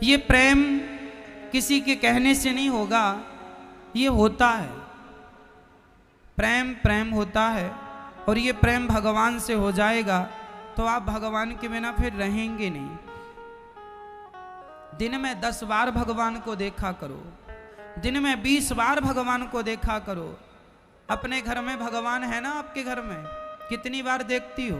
ये प्रेम किसी के कहने से नहीं होगा, ये होता है। प्रेम प्रेम होता है और ये प्रेम भगवान से हो जाएगा तो आप भगवान के बिना फिर रहेंगे नहीं। दिन में 10 बार भगवान को देखा करो, दिन में 20 बार भगवान को देखा करो। अपने घर में भगवान है ना? आपके घर में कितनी बार देखती हो?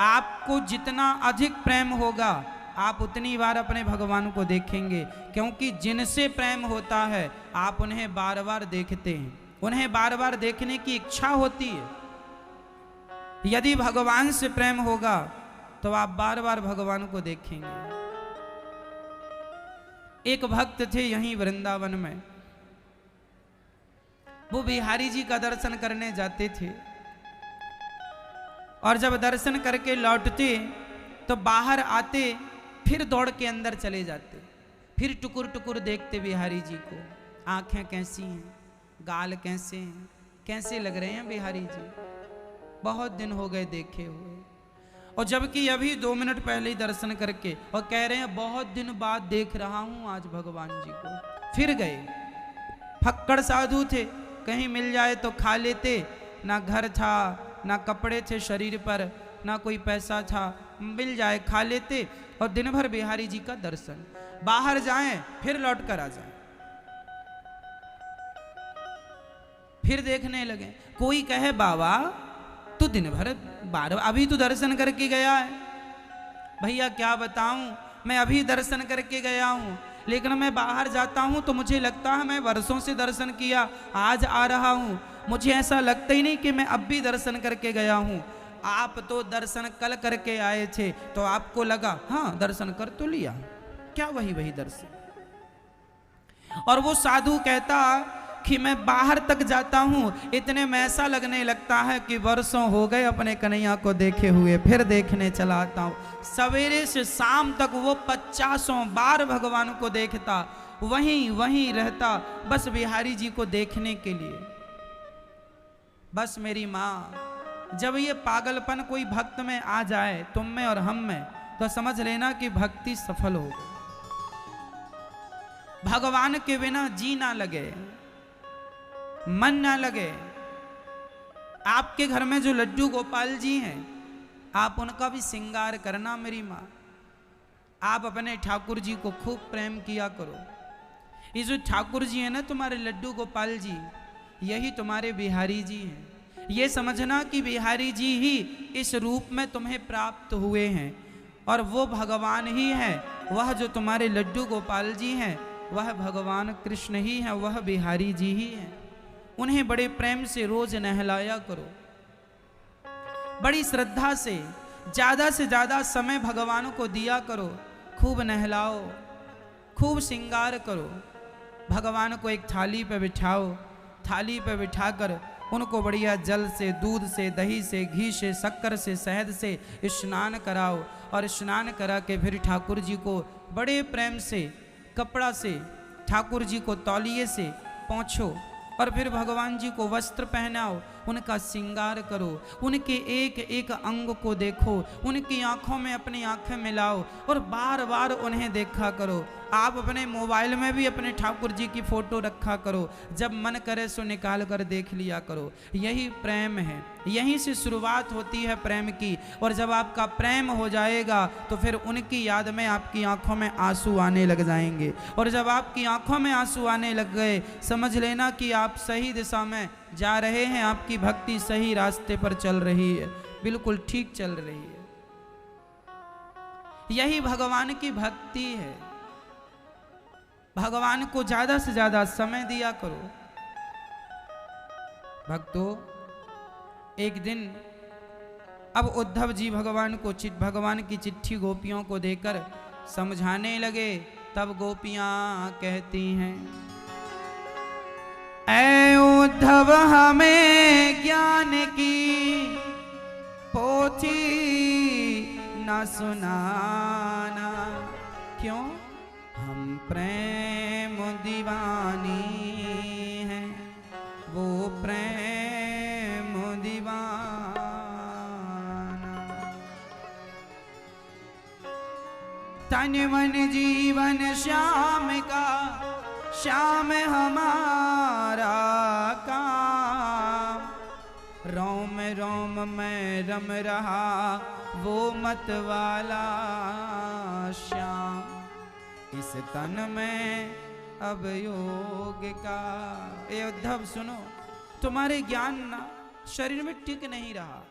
आपको जितना अधिक प्रेम होगा आप उतनी बार अपने भगवान को देखेंगे, क्योंकि जिनसे प्रेम होता है आप उन्हें बार बार देखते हैं, उन्हें बार बार देखने की इच्छा होती है। यदि भगवान से प्रेम होगा तो आप बार बार भगवान को देखेंगे। एक भक्त थे यहीं वृंदावन में, वो बिहारी जी का दर्शन करने जाते थे और जब दर्शन करके लौटते तो बाहर आते फिर दौड़ के अंदर चले जाते, फिर टुकुर टुकुर देखते बिहारी जी को। आंखें कैसी हैं, गाल कैसे हैं, कैसे लग रहे हैं बिहारी जी, बहुत दिन हो गए देखे हुए। और जबकि अभी 2 मिनट पहले ही दर्शन करके और कह रहे हैं बहुत दिन बाद देख रहा हूं आज भगवान जी को। फिर गए, फक्कड़ साधु थे, कहीं मिल जाए तो खा लेते, ना घर था ना कपड़े थे शरीर पर, ना कोई पैसा था, मिल जाए खा लेते और दिन भर बिहारी जी का दर्शन। बाहर जाएं फिर लौट कर आ जाएं, फिर देखने लगे। कोई कहे बाबा तू दिन भर बार अभी तू दर्शन करके गया है। भैया क्या बताऊं, मैं अभी दर्शन करके गया हूं, लेकिन मैं बाहर जाता हूं तो मुझे लगता है मैं वर्षों से दर्शन किया, आज आ रहा हूं, मुझे ऐसा लगता ही नहीं कि मैं अब भी दर्शन करके गया हूं। आप तो दर्शन कल करके आए थे तो आपको लगा हाँ दर्शन कर तो लिया, क्या वही दर्शन। और वो साधु कहता कि मैं बाहर तक जाता हूं, इतने में ऐसा लगने लगता है कि वर्षों हो गए अपने कन्हैया को देखे हुए, फिर देखने चला आता हूं। सवेरे से शाम तक वो 50 बार भगवान को देखता, वहीं रहता, बस बिहारी जी को देखने के लिए। बस मेरी माँ, जब ये पागलपन कोई भक्त में आ जाए, तुम में और हम में, तो समझ लेना कि भक्ति सफल हो गई। भगवान के बिना जी ना लगे, मन ना लगे। आपके घर में जो लड्डू गोपाल जी हैं, आप उनका भी श्रृंगार करना मेरी माँ। आप अपने ठाकुर जी को खूब प्रेम किया करो। ये जो ठाकुर जी हैं ना तुम्हारे लड्डू गोपाल जी, यही तुम्हारे बिहारी जी हैं। ये समझना कि बिहारी जी ही इस रूप में तुम्हें प्राप्त हुए हैं और वो भगवान ही है। वह जो तुम्हारे लड्डू गोपाल जी हैं वह भगवान कृष्ण ही हैं, वह बिहारी जी ही हैं। उन्हें बड़े प्रेम से रोज नहलाया करो, बड़ी श्रद्धा से ज़्यादा समय भगवान को दिया करो। खूब नहलाओ, खूब श्रृंगार करो। भगवान को एक थाली पे बिठाओ, थाली पे बिठाकर उनको बढ़िया जल से, दूध से, दही से, घी से, शक्कर से, शहद से स्नान कराओ और स्नान करा के फिर ठाकुर जी को बड़े प्रेम से कपड़ा से ठाकुर जी को तौलिए से पोंछो और फिर भगवान जी को वस्त्र पहनाओ, उनका श्रृंगार करो, उनके एक एक अंग को देखो, उनकी आंखों में अपनी आंखें मिलाओ और बार बार उन्हें देखा करो। आप अपने मोबाइल में भी अपने ठाकुर जी की फोटो रखा करो, जब मन करे सो निकाल कर देख लिया करो। यही प्रेम है, यहीं से शुरुआत होती है प्रेम की। और जब आपका प्रेम हो जाएगा तो फिर उनकी याद में आपकी आंखों में आंसू आने लग जाएंगे, और जब आपकी आंखों में आंसू आने लग गए समझ लेना कि आप सही दिशा में जा रहे हैं, आपकी भक्ति सही रास्ते पर चल रही है, बिल्कुल ठीक चल रही है। यही भगवान की भक्ति है। भगवान को ज्यादा से ज्यादा समय दिया करो। भक्तों, एक दिन अब उद्धव जी भगवान की चिट्ठी गोपियों को देकर समझाने लगे। तब गोपियां कहती हैं, ऐ उद्धव हमें ज्ञान की पोथी न सुनाना, क्यों? हम प्रेम दीवानी हैं, वो प्रेम दीवाना। तन मन जीवन श्याम का, श्याम हमारा काम, रोम रोम में रम रहा वो मत वाला श्याम, इस तन में अब योग का। ए उद्धव सुनो, तुम्हारे ज्ञान ना शरीर में टिक नहीं रहा,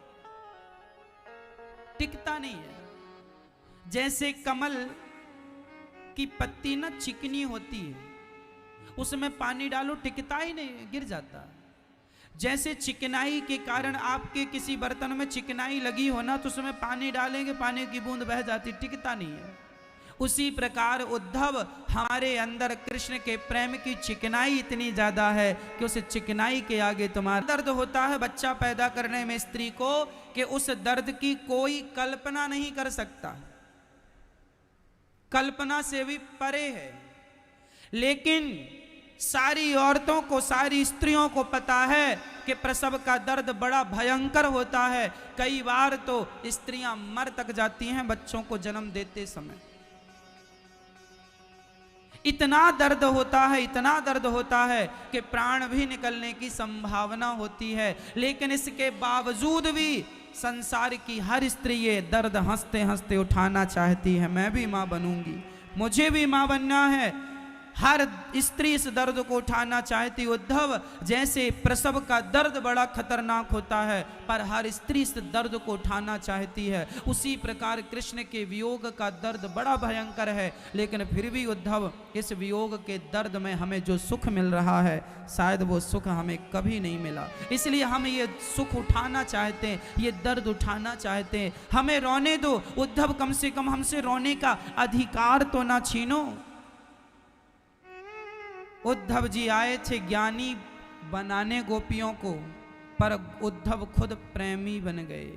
टिकता नहीं है। जैसे कमल की पत्ती ना चिकनी होती है, उसमें पानी डालो टिकता ही नहीं, गिर जाता। जैसे चिकनाई के कारण आपके किसी बर्तन में चिकनाई लगी हो ना, तो उसमें पानी डालेंगे, पानी की बूंद बह जाती, टिकता नहीं है। उसी प्रकार उद्धव हमारे अंदर कृष्ण के प्रेम की चिकनाई इतनी ज्यादा है कि उस चिकनाई के आगे तुम्हारा दर्द होता है बच्चा पैदा करने में स्त्री को, कि उस दर्द की कोई कल्पना नहीं कर सकता, कल्पना से भी परे है। लेकिन सारी औरतों को, सारी स्त्रियों को पता है कि प्रसव का दर्द बड़ा भयंकर होता है। कई बार तो स्त्रियां मर तक जाती हैं बच्चों को जन्म देते समय। इतना दर्द होता है, इतना दर्द होता है कि प्राण भी निकलने की संभावना होती है। लेकिन इसके बावजूद भी संसार की हर स्त्री ये दर्द हंसते हंसते उठाना चाहती है। मैं भी मां बनूंगी, मुझे भी मां बनना है। हर स्त्री इस दर्द को उठाना चाहती। उद्धव, जैसे प्रसव का दर्द बड़ा खतरनाक होता है, पर हर स्त्री इस दर्द को उठाना चाहती है, उसी प्रकार कृष्ण के वियोग का दर्द बड़ा भयंकर है। लेकिन फिर भी उद्धव, इस वियोग के दर्द में हमें जो सुख मिल रहा है, शायद वो सुख हमें कभी नहीं मिला। इसलिए हम ये सुख उठाना चाहते हैं, ये दर्द उठाना चाहते हैं। हमें रोने दो उद्धव, कम से कम हमसे रोने का अधिकार तो ना छीनो। उद्धव जी आए थे ज्ञानी बनाने गोपियों को, पर उद्धव खुद प्रेमी बन गए।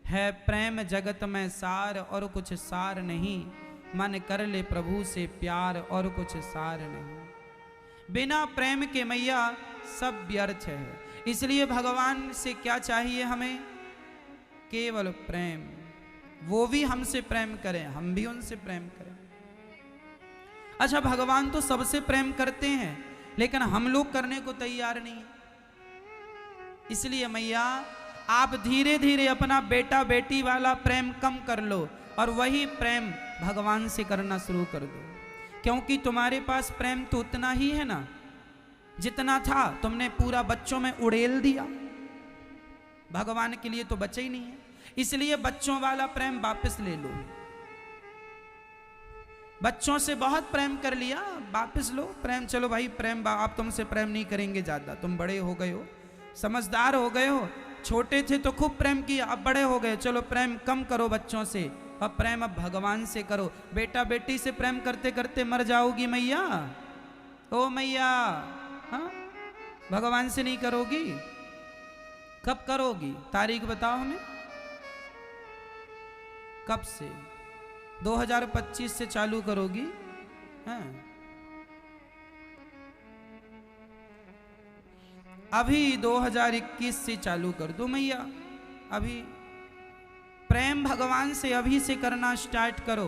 है प्रेम जगत में सार और कुछ सार नहीं, मन कर ले प्रभु से प्यार और कुछ सार नहीं। बिना प्रेम के मैया सब व्यर्थ है। इसलिए भगवान से क्या चाहिए हमें? केवल प्रेम। वो भी हमसे प्रेम करें, हम भी उनसे प्रेम करें। अच्छा, भगवान तो सबसे प्रेम करते हैं, लेकिन हम लोग करने को तैयार नहीं। इसलिए मैया, आप धीरे धीरे अपना बेटा बेटी वाला प्रेम कम कर लो और वही प्रेम भगवान से करना शुरू कर दो। क्योंकि तुम्हारे पास प्रेम तो उतना ही है ना जितना था, तुमने पूरा बच्चों में उड़ेल दिया। भगवान के लिए तो बचा ही नहीं है। इसलिए बच्चों वाला प्रेम वापस ले लो। बच्चों से बहुत प्रेम कर लिया, वापस लो प्रेम। चलो भाई, प्रेम आप तुमसे प्रेम नहीं करेंगे ज्यादा, तुम बड़े हो गए हो, समझदार हो गए हो। छोटे थे तो खूब प्रेम किया, अब बड़े हो गए, चलो प्रेम कम करो बच्चों से, अब प्रेम अब भगवान से करो। बेटा बेटी से प्रेम करते करते मर जाओगी मैया, ओ मैया, हाँ, भगवान से नहीं करोगी। कब करोगी? तारीख बताओ हमें, कब से? 2025 से चालू करोगी? हाँ, अभी 2021 से चालू कर दो मैया। अभी प्रेम भगवान से अभी से करना स्टार्ट करो,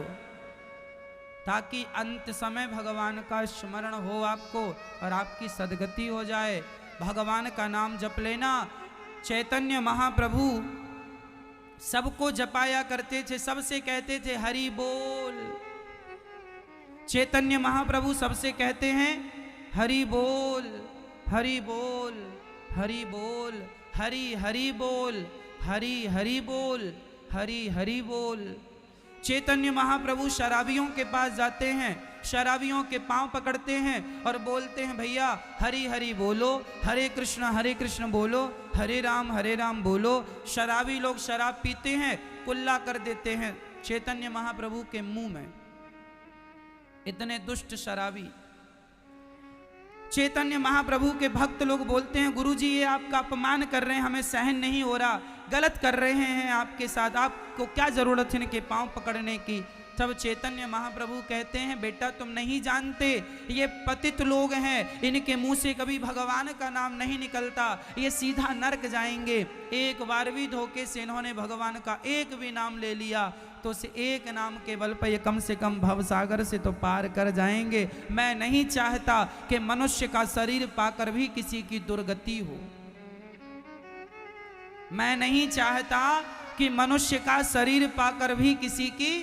ताकि अंत समय भगवान का स्मरण हो आपको और आपकी सदगति हो जाए। भगवान का नाम जप लेना। चैतन्य महाप्रभु सबको जपाया करते थे, सबसे कहते थे हरि बोल। चैतन्य महाप्रभु सबसे कहते हैं हरि बोल, हरि बोल, हरि बोल, हरि हरि बोल, हरि हरि बोल, हरि हरि बोल। चैतन्य महाप्रभु शराबियों के पास जाते हैं, शराबियों के पांव पकड़ते हैं और बोलते हैं भैया हरि हरि बोलो, हरे कृष्ण बोलो, हरे राम बोलो। शराबी लोग शराब पीते हैं, कुल्ला कर देते हैं चैतन्य महाप्रभु के मुंह में। इतने दुष्ट शराबी। चैतन्य महाप्रभु के भक्त लोग बोलते हैं गुरुजी ये आपका अपमान कर रहे हैं, हमें सहन नहीं हो रहा, गलत कर रहे हैं आपके साथ, आपको क्या जरूरत है इनके पांव पकड़ने की। तब चैतन्य महाप्रभु कहते हैं बेटा तुम नहीं जानते, ये पतित लोग हैं, इनके मुंह से कभी भगवान का नाम नहीं निकलता, ये सीधा नरक जाएंगे। एक बार भी धोखे से इन्होंने भगवान का एक भी नाम ले लिया तो उस एक नाम के बल पर ये कम से कम भवसागर से तो पार कर जाएंगे। मैं नहीं चाहता कि मनुष्य का शरीर पाकर भी किसी की दुर्गति हो। मैं नहीं चाहता कि मनुष्य का शरीर पाकर भी किसी की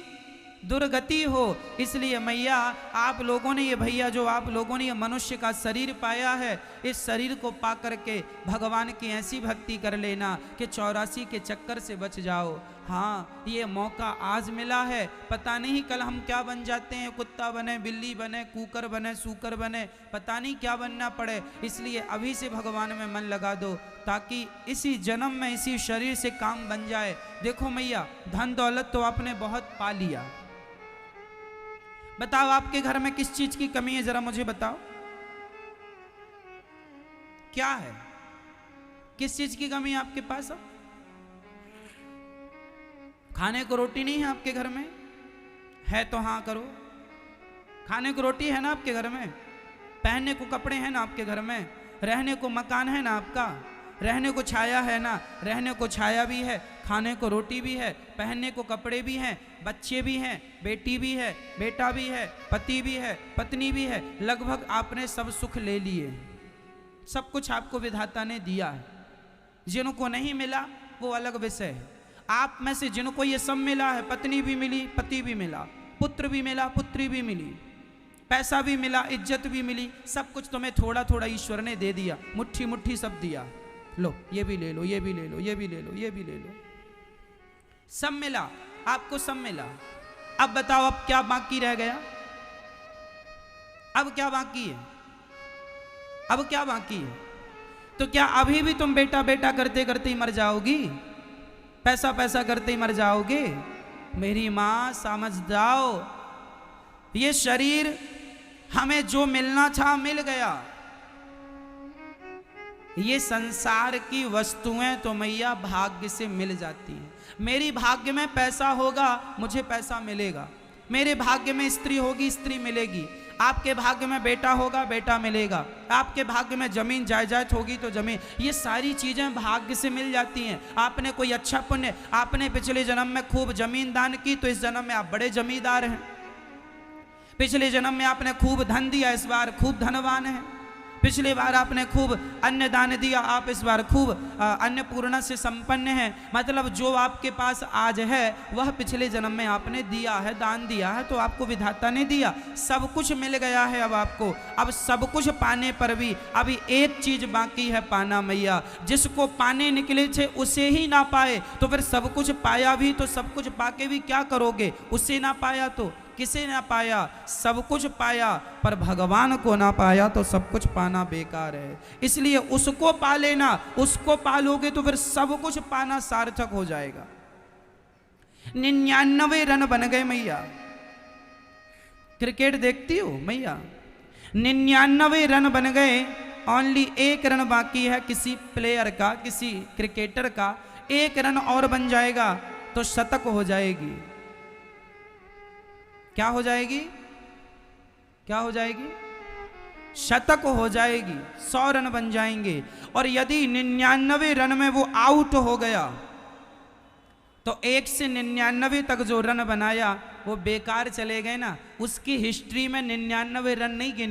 दुर्गति हो। इसलिए मैया आप लोगों ने ये भैया जो आप लोगों ने ये मनुष्य का शरीर पाया है, इस शरीर को पा करके भगवान की ऐसी भक्ति कर लेना कि 84 के चक्कर से बच जाओ। हाँ, ये मौका आज मिला है, पता नहीं कल हम क्या बन जाते हैं, कुत्ता बने, बिल्ली बने, कुकर बने, सूकर बने, पता नहीं क्या बनना पड़े। इसलिए अभी से भगवान में मन लगा दो ताकि इसी जन्म में इसी शरीर से काम बन जाए। देखो मैया धन दौलत तो आपने बहुत पा लिया, बताओ आपके घर में किस चीज की कमी है, जरा मुझे बताओ क्या है, किस चीज की कमी है आपके पास? अब खाने को रोटी नहीं है आपके घर में? है तो हाँ करो। खाने को रोटी है ना आपके घर में? पहनने को कपड़े हैं ना आपके घर में? रहने को मकान है ना आपका? रहने को छाया है ना? रहने को छाया भी है, खाने को रोटी भी है, पहनने को कपड़े भी हैं, बच्चे भी हैं, बेटी भी है, बेटा भी है, पति भी है, पत्नी भी है। लगभग आपने सब सुख ले लिए, सब कुछ आपको विधाता ने दिया है। जिनको नहीं मिला वो अलग विषय है। आप में से जिनको ये सब मिला है, पत्नी भी मिली, पति भी मिला, पुत्र भी मिला, पुत्री भी मिली, पैसा भी मिला, इज्जत भी मिली, सब कुछ तुम्हें थोड़ा थोड़ा ईश्वर ने दे दिया, मुट्ठी मुट्ठी सब दिया। लो ये भी ले लो, ये भी ले लो, ये भी ले लो, ये भी ले लो, सब मिला आपको, सब मिला। अब बताओ अब क्या बाकी रह गया? अब क्या बाकी है? अब क्या बाकी है? तो क्या अभी भी तुम बेटा बेटा करते करते ही मर जाओगी? पैसा पैसा करते ही मर जाओगे? मेरी मां समझ जाओ, ये शरीर हमें जो मिलना था मिल गया। ये संसार की वस्तुएं तो मैया भाग्य से मिल जाती हैं। मेरी भाग्य में पैसा होगा, मुझे पैसा मिलेगा। मेरे भाग्य में स्त्री होगी, स्त्री मिलेगी। आपके भाग्य में बेटा होगा, बेटा मिलेगा। आपके भाग्य में जमीन जायदाद होगी तो जमीन, ये सारी चीजें भाग्य से मिल जाती हैं। आपने कोई अच्छा पुण्य, आपने पिछले जन्म में खूब जमीन दान की तो इस जन्म में आप बड़े जमींदार हैं। पिछले जन्म में आपने खूब धन दिया, इस बार खूब धनवान हैं। पिछली बार आपने खूब अन्न दान दिया, आप इस बार खूब अन्नपूर्णा से संपन्न हैं। मतलब जो आपके पास आज है वह पिछले जन्म में आपने दिया है, दान दिया है, तो आपको विधाता ने दिया। सब कुछ मिल गया है अब आपको। अब सब कुछ पाने पर भी अभी एक चीज बाकी है पाना मैया। जिसको पाने निकले थे उसे ही ना पाए तो फिर सब कुछ पाया भी तो सब कुछ पाके भी क्या करोगे? उसे ना पाया तो किसे ना पाया? सब कुछ पाया पर भगवान को ना पाया तो सब कुछ पाना बेकार है। इसलिए उसको पा लेना, उसको पालोगे तो फिर सब कुछ पाना सार्थक हो जाएगा। 99 रन बन गए मैया। क्रिकेट देखती हो मैया? 99 रन बन गए ओनली एक रन बाकी है किसी प्लेयर का, किसी क्रिकेटर का, एक रन और बन जाएगा तो शतक हो जाएगी। क्या हो जाएगी? क्या हो जाएगी? शतक हो जाएगी, 100 रन बन जाएंगे। और यदि 99 रन में वो आउट हो गया तो 1 से 99 तक जो रन बनाया वो बेकार चले गए ना, उसकी हिस्ट्री में 99 रन नहीं गिने